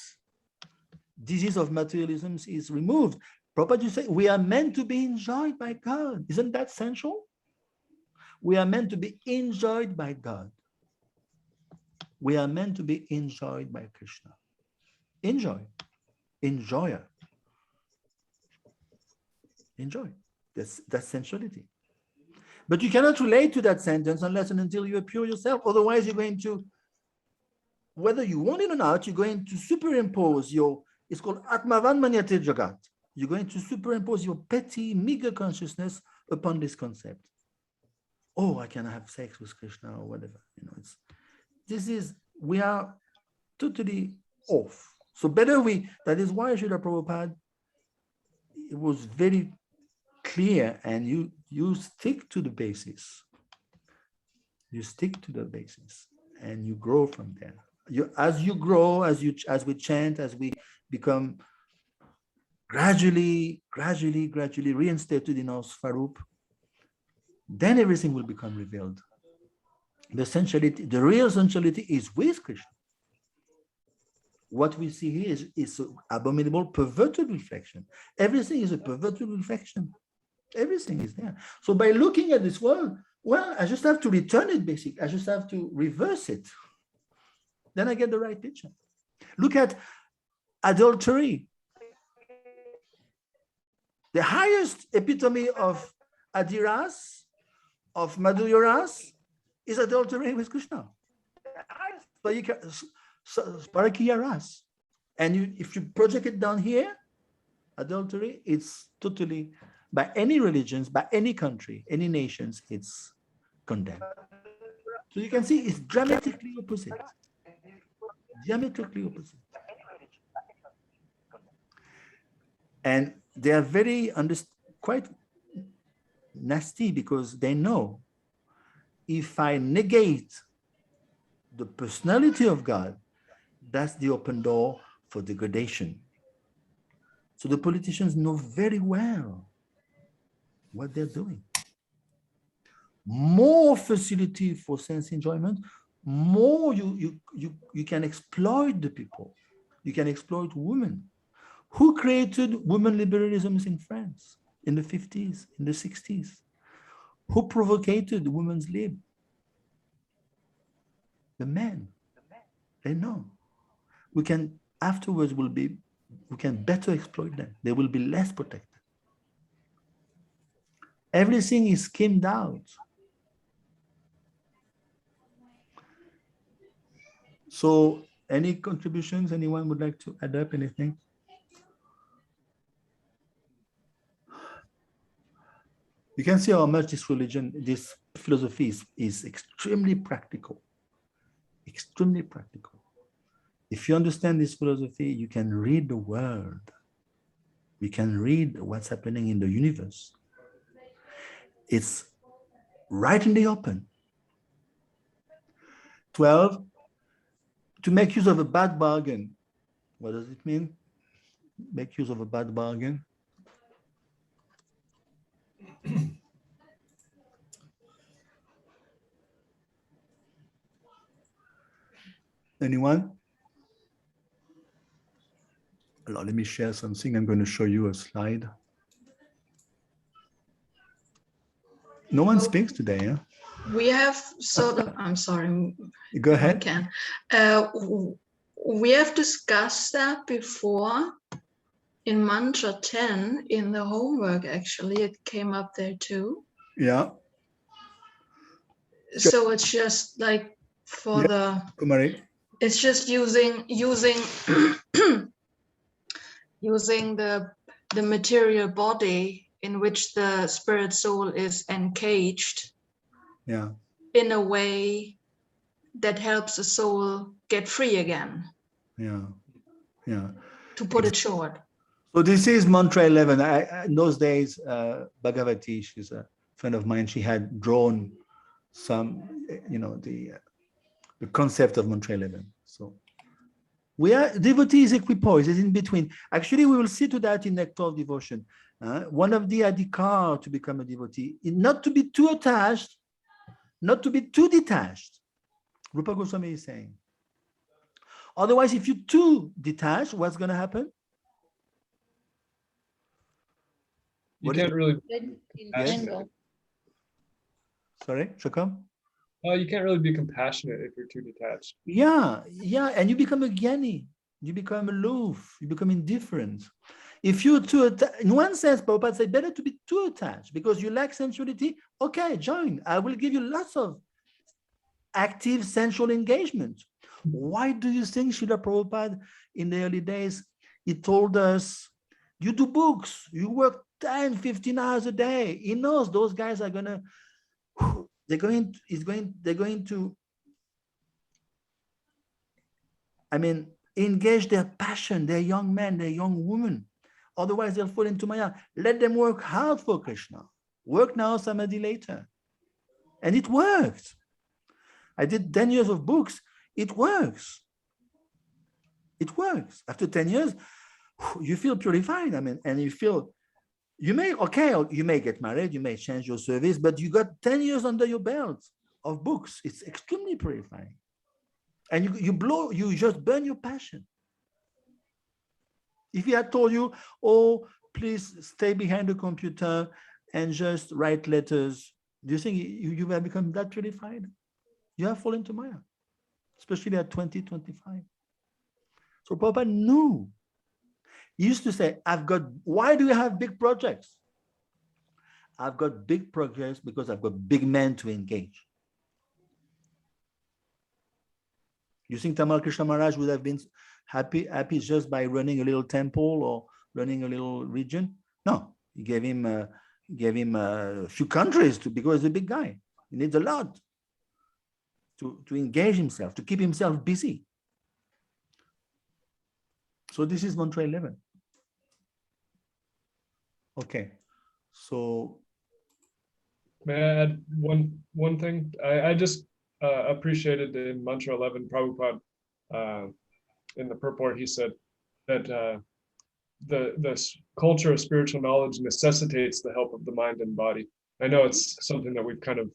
disease of materialism is removed. Prabhupada, you say we are meant to be enjoyed by God. Isn't that sensual? We are meant to be enjoyed by God. We are meant to be enjoyed by Krishna. Enjoy. Enjoyer. Enjoy. That's sensuality. But you cannot relate to that sentence unless and until you are pure yourself. Otherwise, you're going to, whether you want it or not, you're going to superimpose it's called Atmavan Manyate Jagat. You're going to superimpose your petty, meager consciousness upon this concept. Oh, I can have sex with Krishna or whatever. We are totally off. So that is why Srila Prabhupada, it was very clear, and you stick to the basis. You stick to the basis and you grow from there. As you grow, as we chant, as we become gradually reinstated in our Svarup, then everything will become revealed. The real sensuality is with Krishna. What we see here is abominable, perverted reflection. Everything is a perverted reflection. Everything is there. So by looking at this world, well, I just have to return it, basically. I just have to reverse it. Then I get the right picture. Look at adultery. The highest epitome of Adiras, of Madhuyaras, is adultery with Krishna. Parakiya ras. And if you project it down here, adultery, it's totally, by any religions, by any country, any nations, it's condemned. So you can see it's dramatically opposite. Diametrically opposite. And they are quite nasty, because they know if I negate the personality of God, that's the open door for degradation. So the politicians know very well what they're doing. More facility for sense enjoyment, more you can exploit the people. You can exploit women. Who created women liberalisms in France in the 50s, in the 60s? Who provoked women's lib? The men. They know. We can better exploit them. They will be less protected. Everything is skimmed out. So any contributions? Anyone would like to add up anything? You can see how much this religion, this philosophy is extremely practical. Extremely practical. If you understand this philosophy, you can read the world. You can read what's happening in the universe. It's right in the open. 12, to make use of a bad bargain. What does it mean? Make use of a bad bargain. Anyone? Let me share something. I'm going to show you a slide. No one speaks today, yeah? We have sort of, I'm sorry. Go ahead. I can. We have discussed that before in mantra 10 in the homework, actually. It came up there too. Yeah. So it's just like for Kumari. It's just using using the material body in which the spirit soul is encaged, yeah, in a way that helps the soul get free again. Yeah, yeah. To put it short. So this is mantra 11. In those days, Bhagavati, she's a friend of mine, she had drawn some, the concept of mantra 11. So we are devotees equipoise, is in between. Actually, we will see to that in Nectar of Devotion. One of the adhikar to become a devotee is not to be too attached, not to be too detached. Rupa Goswami is saying. Otherwise, if you're too detached, what's going to happen? You can't really. Entangled. Sorry, Shakam? You can't really be compassionate if you're too detached. Yeah, and you become a jnani, you become aloof, you become indifferent. If you're too attached, in one sense, Prabhupada said, better to be too attached because you lack sensuality. Okay, join. I will give you lots of active sensual engagement. Why do you think Srila Prabhupada in the early days, he told us, you do books, you work 10, 15 hours a day. He knows those guys are going to, they're going to, engage their passion, their young men, their young women. Otherwise, they'll fall into Maya. Let them work hard for Krishna. Work now, samadhi later. And it worked. I did 10 years of books. It works. It works. After 10 years, you feel purified. And you feel, you may get married, you may change your service, but you got 10 years under your belt of books. It's extremely purifying. And you just burn your passion. If he had told you, oh, please stay behind the computer and just write letters, do you think you have become that purified? You have fallen to Maya, especially at 20, 25. So Prabhupada knew. He used to say, why do you have big projects? I've got big projects because I've got big men to engage. You think Tamal Krishna Maharaj would have been happy just by running a little temple or running a little region? No, he gave him a few countries because he's a big guy. He needs a lot to engage himself, to keep himself busy. So this is mantra 11. Okay, so may I add one thing? I just appreciated in mantra 11, Prabhupada, in the purport, he said that the culture of spiritual knowledge necessitates the help of the mind and body. I know it's something that we've kind of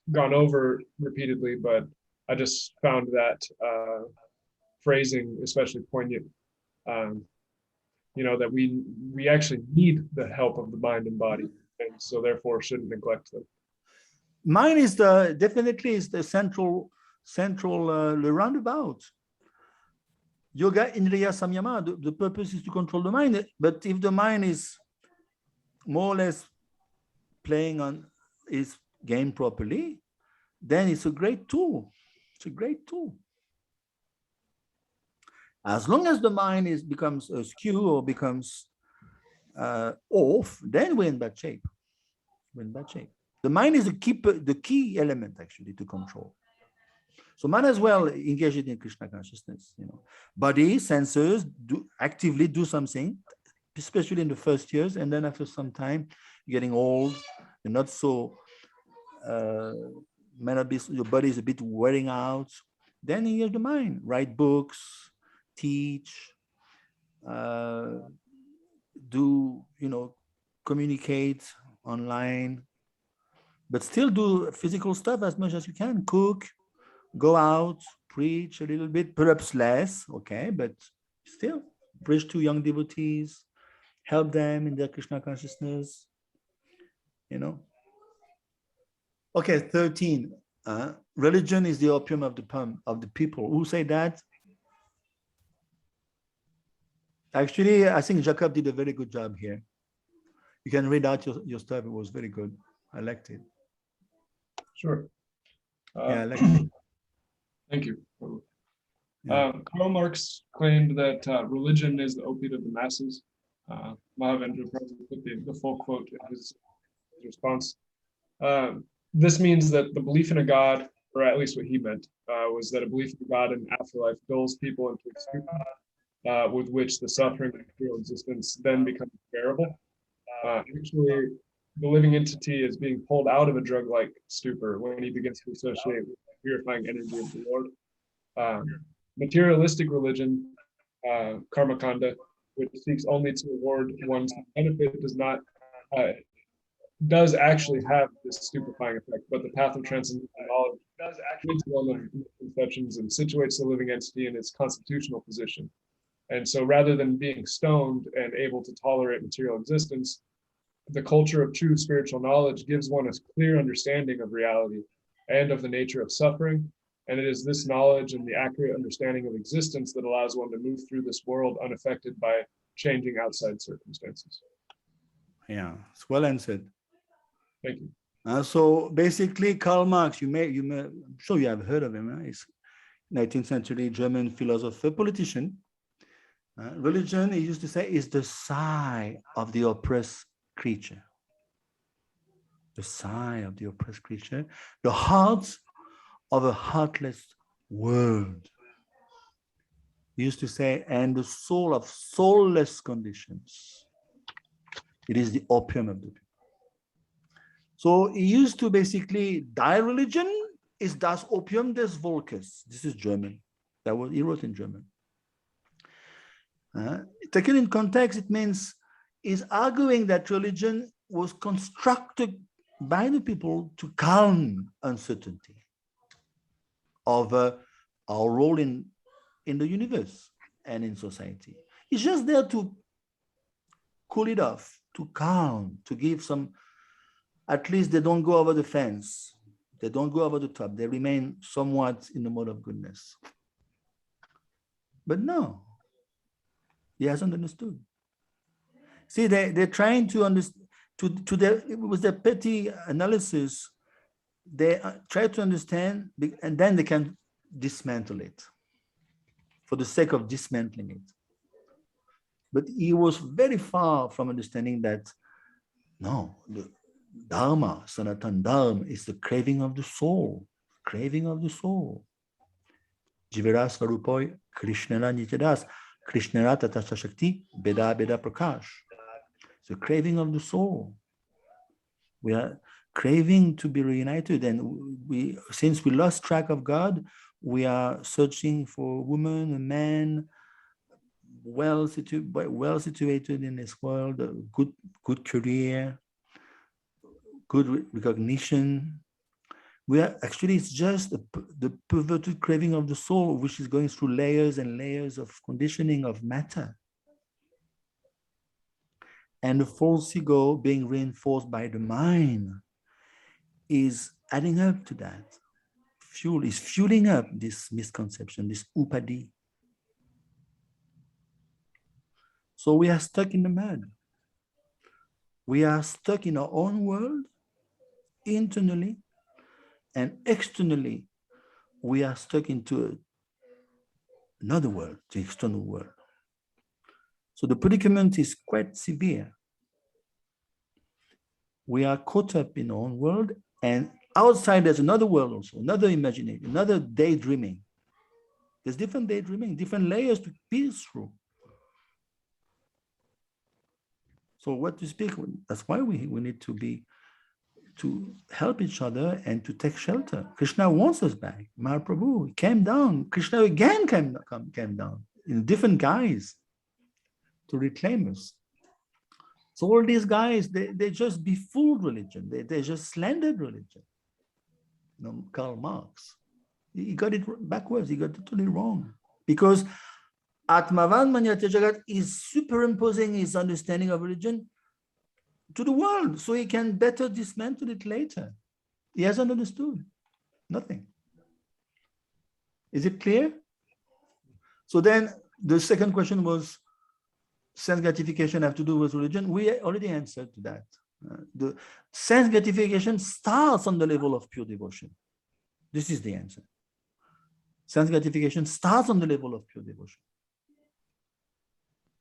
gone over repeatedly, but I just found that phrasing especially poignant. That we actually need the help of the mind and body, and so therefore shouldn't neglect them. Mind is definitely the central the roundabout. Yoga Indriya Samyama, the purpose is to control the mind, but if the mind is more or less playing on its game properly, then it's a great tool. It's a great tool. As long as the mind becomes askew or becomes off, then we're in bad shape. We're in bad shape. The mind is the key element actually to control. So might as well engage it in Krishna consciousness. Body, senses, actively do something, especially in the first years, and then after some time, you're getting old, you're not so, your body is a bit wearing out. Then engage the mind, write books, teach, communicate online, but still do physical stuff as much as you can. Cook, go out, preach a little bit, perhaps less, okay, but still preach to young devotees, help them in their Krishna consciousness, Okay, 13. Religion is the opium of the people. Who say that? Actually, I think Jacob did a very good job here. You can read out your stuff. It was very good. I liked it. Sure. I liked it. Thank you. Karl Marx claimed that religion is the opiate of the masses. Mahavendra probably put the full quote in his response. This means that the belief in a God, or at least what he meant, was that a belief in God and afterlife dulls people into exuberance with which the suffering of material existence then becomes bearable. Actually, the living entity is being pulled out of a drug-like stupor when he begins to associate with the purifying energy of the Lord. Materialistic religion, karma kanda, which seeks only to reward one's benefit, does actually have this stupefying effect, but the path of transcendental knowledge treats one of misconceptions and situates the living entity in its constitutional position. And so rather than being stoned and able to tolerate material existence, the culture of true spiritual knowledge gives one a clear understanding of reality and of the nature of suffering. And it is this knowledge and the accurate understanding of existence that allows one to move through this world unaffected by changing outside circumstances. Yeah, it's well answered. Thank you. So basically, Karl Marx, I'm sure you have heard of him. He's 19th century German philosopher, politician. Religion, he used to say, is the sigh of the oppressed creature. The sigh of the oppressed creature, the heart of a heartless world. He used to say, and the soul of soulless conditions. It is the opium of the people. So he used to basically, thy religion is das Opium des Volkes. This is German. He wrote in German. Taken in context, it means he's arguing that religion was constructed by the people to calm uncertainty of our role in the universe and in society. It's just there to cool it off, to calm, to give some, at least they don't go over the fence. They don't go over the top. They remain somewhat in the mode of goodness. But no, he hasn't understood. See, they're trying to understand, with their petty analysis, they try to understand, and then they can dismantle it for the sake of dismantling it. But he was very far from understanding that, no, the Dharma, Sanatan Dharma, is the craving of the soul, craving of the soul. Jivara Svarupoi, Krishnara Nityadas, Krishnara Tatasha Shakti, Beda Beda Prakash. It's the craving of the soul. We are craving to be reunited, and since we lost track of God, we are searching for a woman, a man, well situated in this world, a good career, good recognition. It's just the perverted craving of the soul, which is going through layers and layers of conditioning of matter. And the false ego being reinforced by the mind is adding up to that. Is fueling up this misconception, this upadi. So we are stuck in the mud. We are stuck in our own world, internally, and externally, we are stuck into another world, the external world. So the predicament is quite severe. We are caught up in our own world, and outside there's another world also, another imagination, another daydreaming. There's different daydreaming, different layers to pierce through. So what to speak, that's why we need to help each other and to take shelter. Krishna wants us back. Mahaprabhu came down. Krishna again came down in different guise to reclaim us. So all these guys, they just befooled religion. They just slandered religion. Karl Marx, he got it backwards. He got it totally wrong. Because Atmavan Manyate Jagat is superimposing his understanding of religion to the world, so he can better dismantle it later. He hasn't understood nothing. Is it clear? So then the second question was, sense gratification have to do with religion? We already answered to that. The sense gratification starts on the level of pure devotion. This is the answer. Sense gratification starts on the level of pure devotion.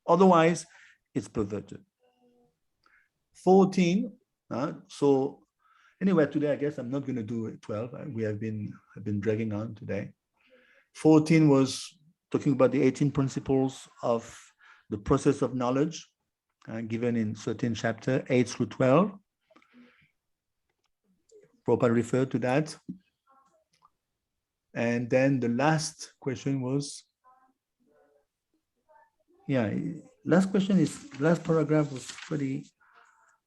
Otherwise, it's perverted. 14. So anyway, today I guess I'm not going to do 12. We have been dragging on today. 14 was talking about the 18 principles of the process of knowledge, given in certain chapter 8 through 12. Prabhupada referred to that. And then the last question was, last paragraph was pretty,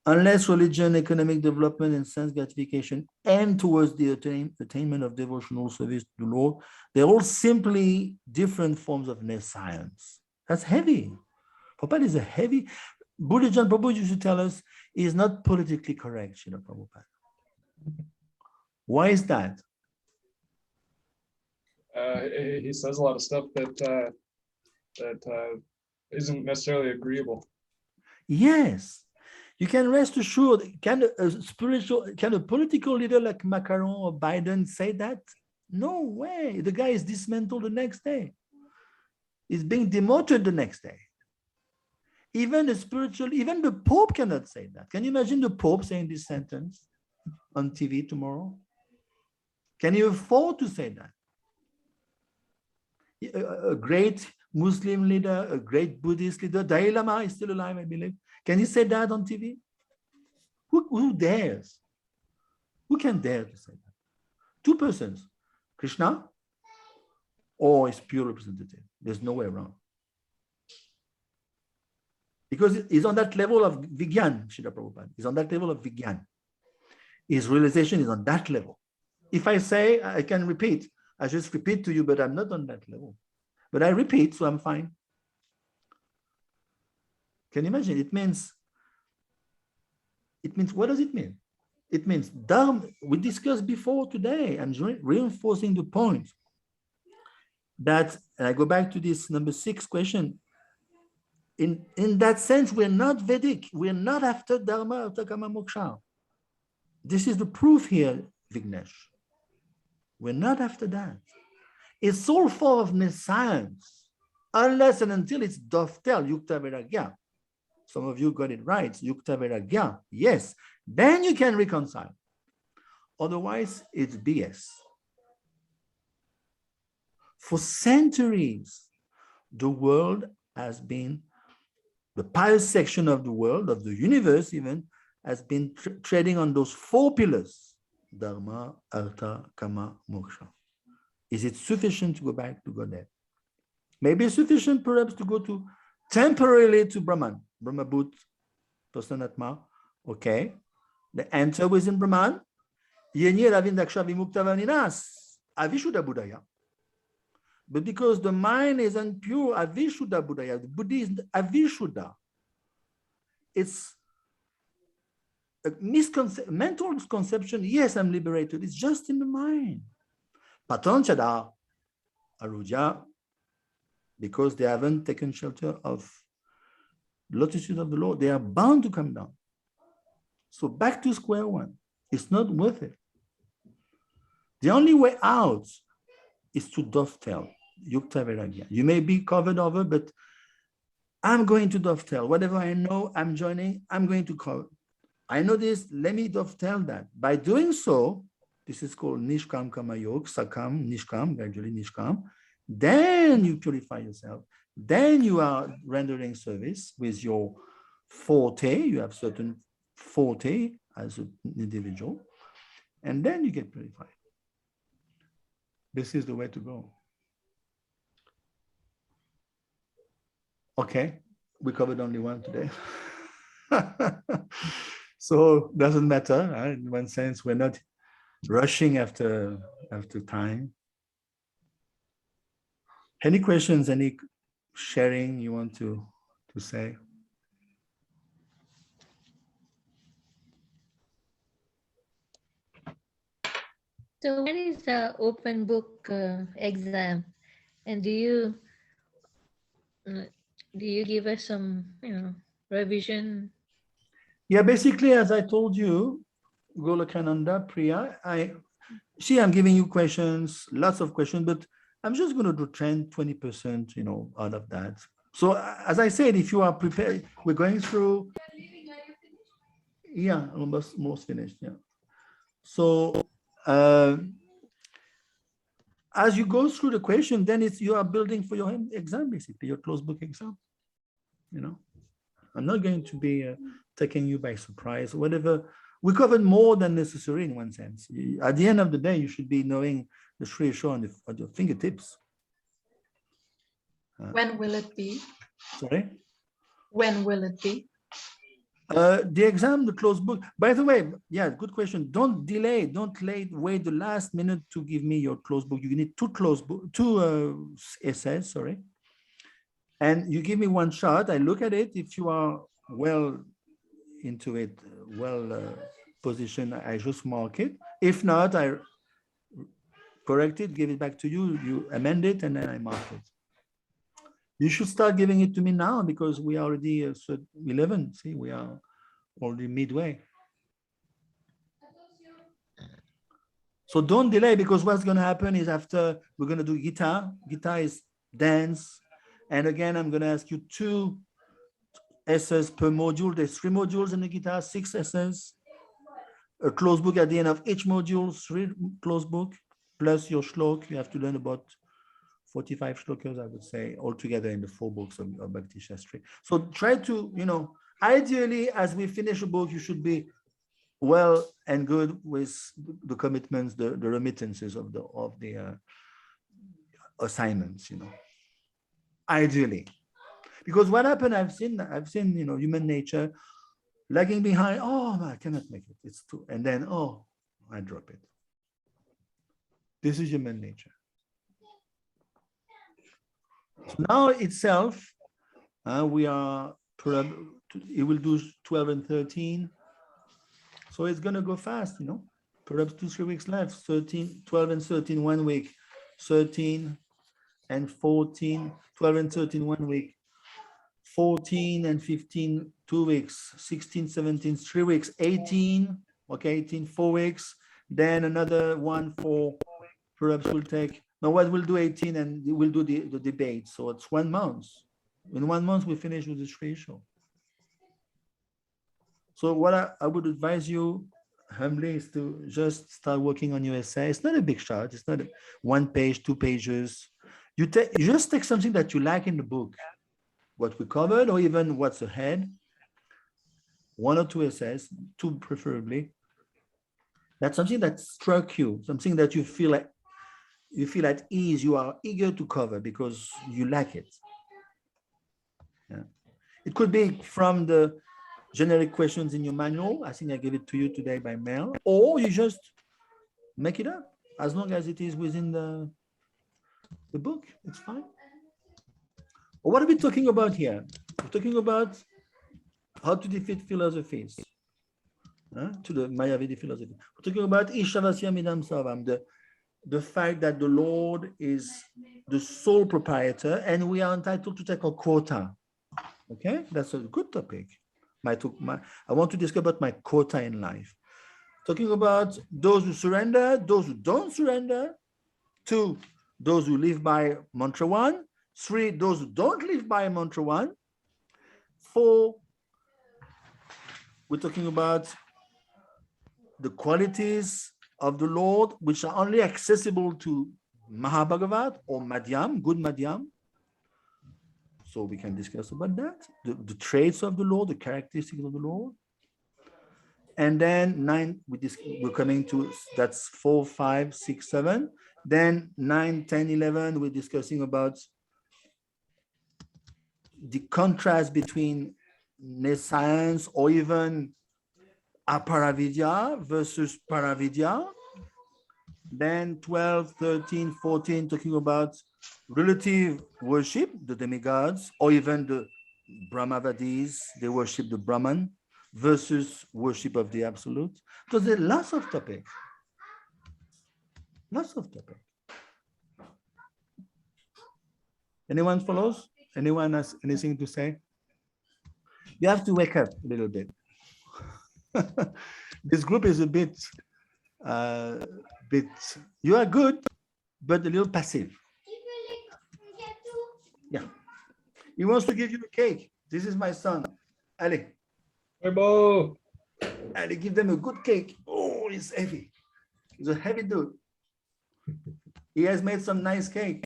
unless religion, economic development, and sense gratification aim towards the attainment of devotional service to the Lord, they're all simply different forms of nescience. That's heavy. Prabhupada is a heavy, Buddhism, Prabhupada used to tell us, is not politically correct, Srila Prabhupada. Why is that? He says a lot of stuff that isn't necessarily agreeable. Yes, you can rest assured. Can a political leader like Macron or Biden say that? No way. The guy is dismantled the next day. He's being demoted the next day. Even the Pope cannot say that. Can you imagine the Pope saying this sentence on TV tomorrow? Can you afford to say that? A great Muslim leader, a great Buddhist leader, Dalai Lama is still alive, I believe. Can you say that on TV? Who dares? Who can dare to say that? Two persons, Krishna or his pure representative. There's no way around. Because he's on that level of Vigyan, Srila Prabhupada. He's on that level of Vigyan. His realization is on that level. If I say, I can repeat, I just repeat to you, but I'm not on that level. But I repeat, so I'm fine. Can you imagine? It means, what does it mean? It means Dharma. We discussed before today. I'm reinforcing the point that, and I go back to this number 6 question. In that sense, we're not Vedic. We're not after Dharma, Artha, Kama, Moksha. This is the proof here, Vignesh. We're not after that. It's all form of nescience, unless and until it's dovetail, Yukta Vairagya. Some of you got it right, Yukta Vairagya. Yes, then you can reconcile. Otherwise, it's BS. For centuries, the world has been, the pious section of the world, of the universe even, has been treading on those 4 pillars. Dharma, Artha, Kama, Moksha. Is it sufficient to go back to God there? Maybe it's sufficient perhaps to go to temporarily to Brahman, Brahmabhut, Prasanatma. Okay. The enter within Brahman. Yenye Ravindaksha Vimukta Vaninas, Avishuddha Buddhaya. But because the mind is impure, Avishuddha Buddhaya, the Buddha is Avishuddha. It's a mental conception. Yes, I'm liberated. It's just in the mind. Patanchada, Arujya, because they haven't taken shelter of lotus feet of the Lord, they are bound to come down. So back to square one. It's not worth it. The only way out is to dovetail, Yukta Vairagya. You may be covered over, but I'm going to dovetail. Whatever I know, I'm joining, I'm going to cover. I know this, let me dovetail that. By doing so, this is called Nishkam Kama Yoga, Sakam, Nishkam, gradually Nishkam. Then you purify yourself. Then you are rendering service with your forte. You have certain forte as an individual. And then you get purified. This is the way to go. Okay, we covered only one today. So doesn't matter. Right? In one sense, we're not rushing after time. Any questions, any sharing you want to say? So when is the open book exam? And do you give us some, revision? Yeah, basically, as I told you, Golakananda, Priya, I'm giving you questions, lots of questions, but I'm just going to do 10-20%, out of that. So as I said, if you are prepared, we're going through. Yeah, almost finished. Yeah. So as you go through the question, then you are building for your exam, basically, your closed book exam. You know, I'm not going to be taking you by surprise. Whatever, we covered more than necessary in one sense. At the end of the day, you should be knowing the Shri Show at your fingertips. When will it be? Sorry? When will it be? The exam, the closed book. By the way, yeah, good question. Don't delay. Don't wait the last minute to give me your closed book. You need two essays. Sorry, and you give me one shot. I look at it. If you are well into it, positioned, I just mark it. If not, I correct it, give it back to you. You amend it, and then I mark it. You should start giving it to me now because we are already 11. See, we are already midway. So don't delay, because what's going to happen is after we're going to do guitar. Guitar is dance. And again, I'm going to ask you 2 essays per module. There's 3 modules in the guitar, 6 essays. A closed book at the end of each module, 3 closed book, plus your shlok. You have to learn about 45 shlokas, I would say, altogether in the 4 books of Bhakti Shastri. So try to, ideally, as we finish a book, you should be well and good with the commitments, the remittances of the assignments, ideally. Because what happened, I've seen, human nature lagging behind. Oh, I cannot make it. It's too, and then, I drop it. This is human nature. So now itself, we are, it will do 12 and 13. So it's going to go fast, perhaps 2-3 weeks left, 12 and 13, 1 week, 13 and 14, 12 and 13, 1 week, 14 and 15, 2 weeks, 16, 17, 3 weeks, 18, 18, 4 weeks, then another one for, perhaps we'll take, now what we'll do 18 and we'll do the debate. So it's 1 month. In 1 month, we finish with the Shri Show. So what I would advise you humbly is to just start working on your essay. It's not a big shot. It's not 1 page, 2 pages. You just take something that you like in the book, what we covered, or even what's ahead. 1 or 2 essays, 2 preferably. That's something that struck you, something that you feel at ease, you are eager to cover because you like it. Yeah. It could be from the generic questions in your manual. I think I gave it to you today by mail, or you just make it up. As long as it is within the book, it's fine. Well, what are we talking about here? We're talking about how to defeat philosophies, to the Mayavedi philosophy. We're talking about Ishavasya Midam Sarvam, the fact that the Lord is the sole proprietor and we are entitled to take a quota. Okay, that's a good topic. I want to discuss about my quota in life. Talking about those who surrender, those who don't surrender. 2, those who live by mantra 1. 3, those who don't live by mantra 1. 4, we're talking about the qualities of the Lord, which are only accessible to Mahabhagavat or Madhyam, good Madhyam. So we can discuss about that, the traits of the Lord, the characteristics of the Lord. And then 9, we're coming to, that's 4, 5, 6, 7. Then 9, 10, 11, we're discussing about the contrast between nescience or even aparavidya versus paravidya. Then 12, 13, 14, talking about relative worship, the demigods, or even the Brahmavadis, they worship the Brahman, versus worship of the Absolute. So there are lots of topics. Lots of topics. Anyone follows? Anyone has anything to say? You have to wake up a little bit. This group is a bit, you are good, but a little passive. Yeah. He wants to give you a cake. This is my son. Ali. Hey, Bo. Ali, give them a good cake. Oh, it's heavy. He's a heavy dude. He has made some nice cake.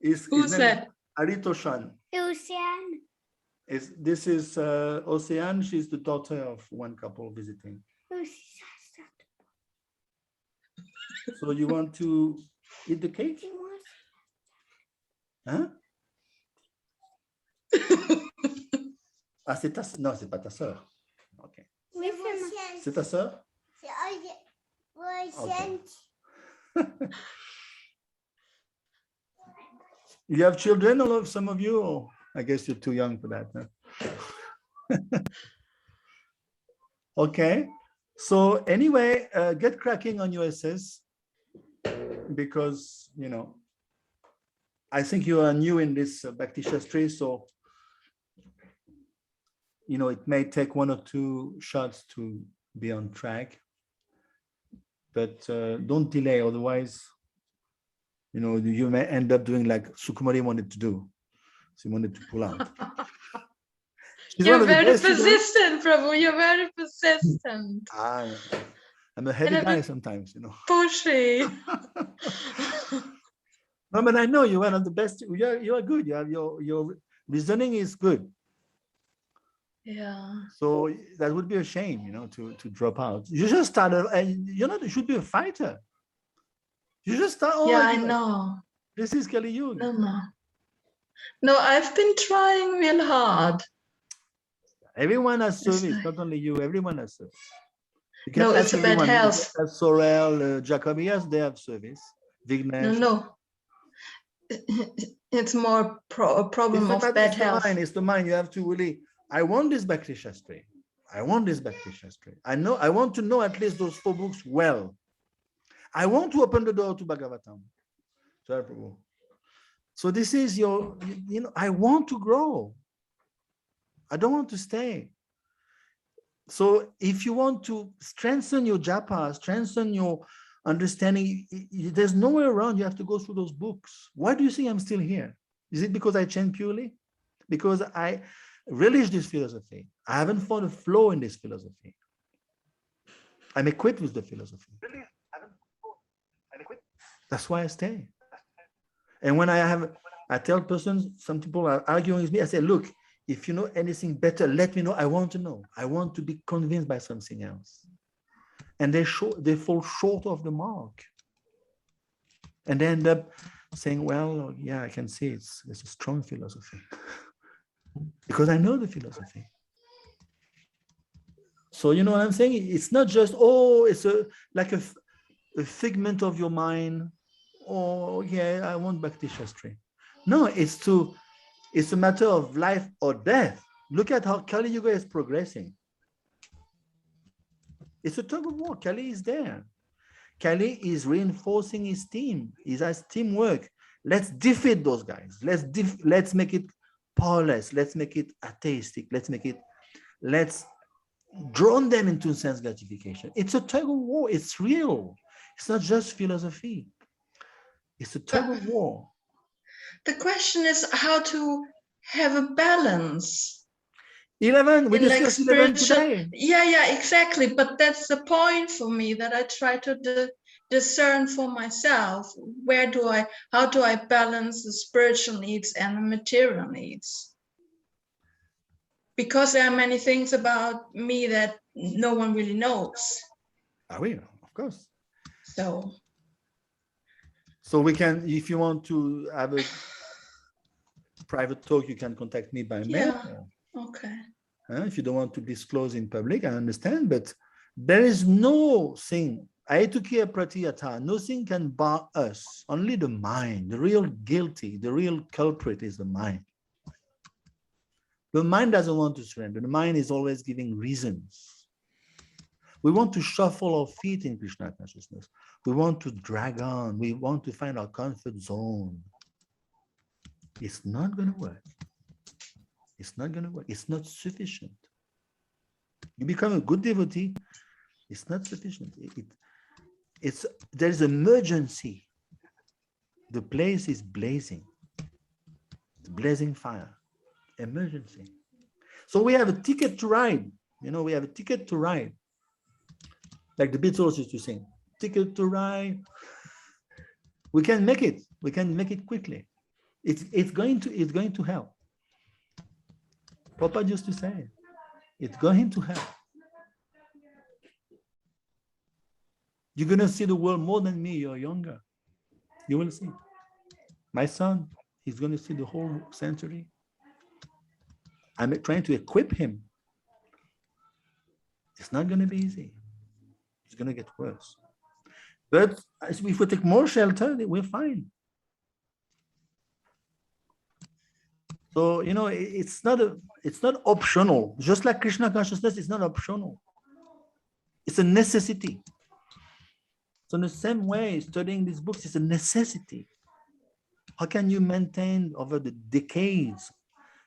His Who's name is that? Aritoshan. Lucian. This is Ocean. She's the daughter of one couple visiting. So you want to eat the cake? Hein? Ah, c'est ta... Non, c'est pas ta sœur. Ok. C'est ta sœur? Okay. You have children, all of some of you? Or I guess you're too young for that. Huh? Okay. So anyway, get cracking on your essays because, you know, I think you are new in this Bhakti Shastri, so, you know, it may take 1 or 2 shots to be on track, but don't delay, otherwise, you know, you may end up doing like Sukumari wanted to do. She wanted to pull out. You're very persistent, Prabhu. You're very persistent. I'm a heavy guy sometimes, you know. Pushy. No, but I know you're one of the best. You are good. You have your reasoning is good. Yeah. So that would be a shame, you know, to drop out. You just started, and you know, you should be a fighter. You just start. Oh, yeah, I know. This is Kali Yuga. No, I've been trying real hard. Everyone has service, not only you. Everyone has service. No, it's a bad health. Sorel, Jacobias, they have service. Vignesh. No. It's more a problem of bad health. It's the mind. You have to really. I want this Bhakti Shastri. I want this Bhakti Shastri. I want to know at least those 4 books well. I want to open the door to Bhagavatam. So this is your, you know, I want to grow. I don't want to stay. So if you want to strengthen your japa, strengthen your understanding, there's nowhere around. You have to go through those books. Why do you think I'm still here? Is it because I chant purely? Because I relish this philosophy. I haven't found a flow in this philosophy. I'm equipped with the philosophy. That's why I stay. And when I tell persons, some people are arguing with me, I say, look, if you know anything better, let me know. I want to know. I want to be convinced by something else. And they fall short of the mark. And they end up saying, well, yeah, I can see it's a strong philosophy. Because I know the philosophy. So you know what I'm saying? It's not just, it's like a figment of your mind. Oh, yeah, I want Bhakti Shastri. No, it's a matter of life or death. Look at how Kali Yuga is progressing. It's a tug of war. Kali is there. Kali is reinforcing his team. He has teamwork. Let's defeat those guys. Let's make it powerless. Let's make it atheistic. Let's drown them into sense gratification. It's a tug of war. It's real. It's not just philosophy. It's a tug of war. The question is how to have a balance. 11, we discussed 11 today. Yeah, exactly. But that's the point for me, that I try to discern for myself. How do I balance the spiritual needs and the material needs? Because there are many things about me that no one really knows. Of course. So we can, if you want to have a private talk, you can contact me by mail. Yeah, okay. If you don't want to disclose in public, I understand, but there is no thing, Aitukiya Pratiyata, nothing can bar us, only the mind. The real guilty, the real culprit is the mind. The mind doesn't want to surrender. The mind is always giving reasons. We want to shuffle our feet in Krishna consciousness. We want to drag on. We want to find our comfort zone. It's not going to work. It's not going to work. It's not sufficient. You become a good devotee, it's not sufficient. There is emergency. The place is blazing. It's blazing fire. Emergency. So we have a ticket to ride. You know, we have a ticket to ride. Like the Beatles used to sing, ticket to ride. We can make it. We can make it quickly. It's going to help. Papa used to say, it's going to help. You're going to see the world more than me. You're younger. You will see. My son, he's going to see the whole century. I'm trying to equip him. It's not going to be easy. It's going to get worse. But if we take more shelter, we're fine. So, you know, it's not optional. Just like Krishna consciousness, it's not optional. It's a necessity. So in the same way, studying these books is a necessity. How can you maintain over the decades,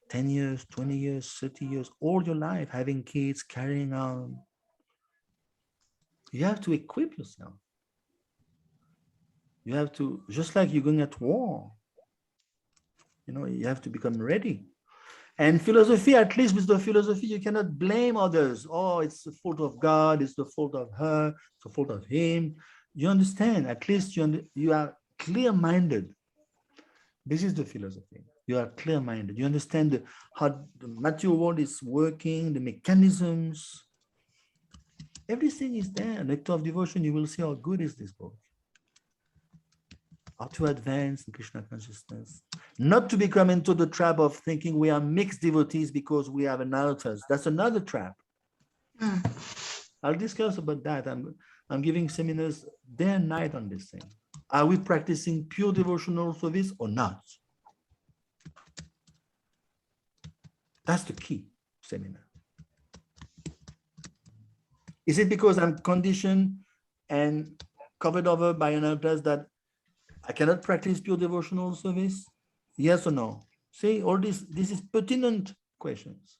10 years, 20 years, 30 years, all your life, having kids, carrying on? You have to equip yourself. You have to, just like you're going at war, you know, you have to become ready. And philosophy, at least with the philosophy, you cannot blame others. Oh, it's the fault of God, it's the fault of her, it's the fault of him. You understand, at least you are clear-minded. This is the philosophy. You are clear-minded. You understand how the material world is working, the mechanisms. Everything is there. Nectar of Devotion, you will see how good is this book. How to advance in Krishna consciousness. Not to become into the trap of thinking we are mixed devotees because we have an altars. That's another trap. I'll discuss about that. I'm giving seminars day and night on this thing. Are we practicing pure devotional service or not? That's the key seminar. Is it because I'm conditioned and covered over by an altars that I cannot practice pure devotional service? Yes or no? See, all this is pertinent questions.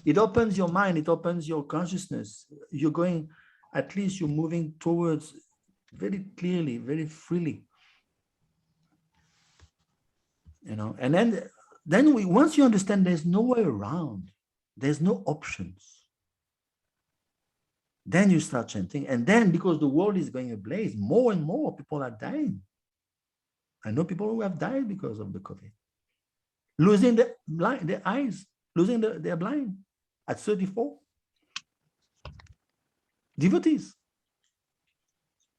It opens your mind, it opens your consciousness. You're going, at least you're moving towards very clearly, very freely. You know, and then once you understand there's no way around, there's no options. Then you start chanting, and then because the world is going ablaze, more and more people are dying. I know people who have died because of the COVID, losing their eyes, losing their blind at 34. Devotees.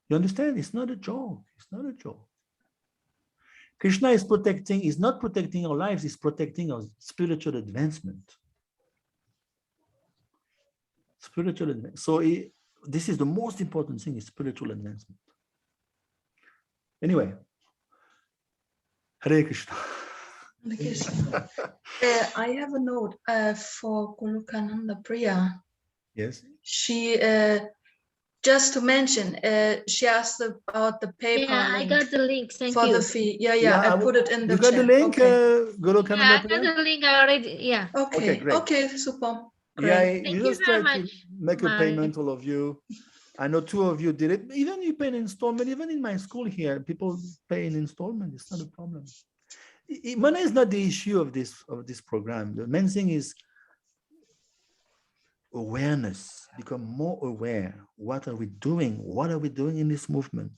You understand? It's not a joke. It's not a joke. Krishna is not protecting our lives, he's protecting our spiritual advancement. Spiritual advancement. So this is the most important thing, is spiritual advancement. Anyway, Hare Krishna. Hare Krishna. I have a note for Golukananda Priya. Yes. She, just to mention, she asked about the PayPal Yeah, link I got the link. Thank for you. the fee. Yeah, I put it in the You got chat. the link, Okay. Golokananda Yeah, I got Priya? the link already. Yeah. Okay, great. okay, super. Yeah, Great. you Thank you just very try to much, make a Mari. payment, all of you. I know 2 of you did it. Even you pay an installment, even in my school here, people pay an installment. It's not a problem. Money is not the issue of this program. The main thing is awareness. Become more aware. What are we doing? What are we doing in this movement?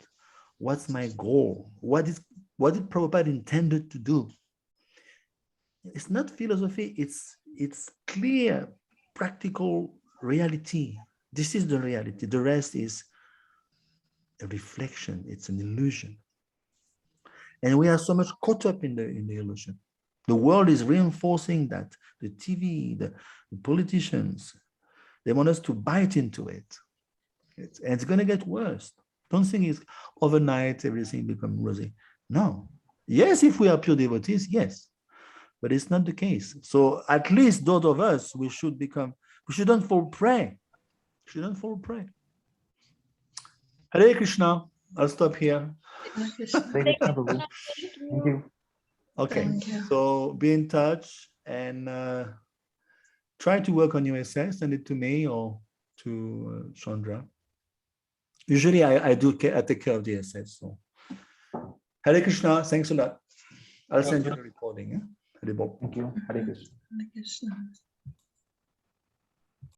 What's my goal? What did Prabhupada intended to do? It's not philosophy. It's clear, practical reality. This is the reality. The rest is a reflection. It's an illusion. And we are so much caught up in the illusion. The world is reinforcing that. The TV, the politicians, they want us to bite into it. And it's going to get worse. Don't think it's overnight, everything becomes rosy. No. Yes, if we are pure devotees, yes. But it's not the case. So at least those of us, we shouldn't fall prey. Shouldn't fall prey. Hare Krishna. I'll stop here. Hare Krishna. Hare Krishna, Prabhu. Thank you. Okay. Thank you. So be in touch and try to work on your essay. Send it to me or to Chandra. Usually I take care of the essays. So Hare Krishna. Thanks a lot. I'll send you the recording. Yeah? Hare Bol. Thank you. Hare Krishna. Hare Krishna.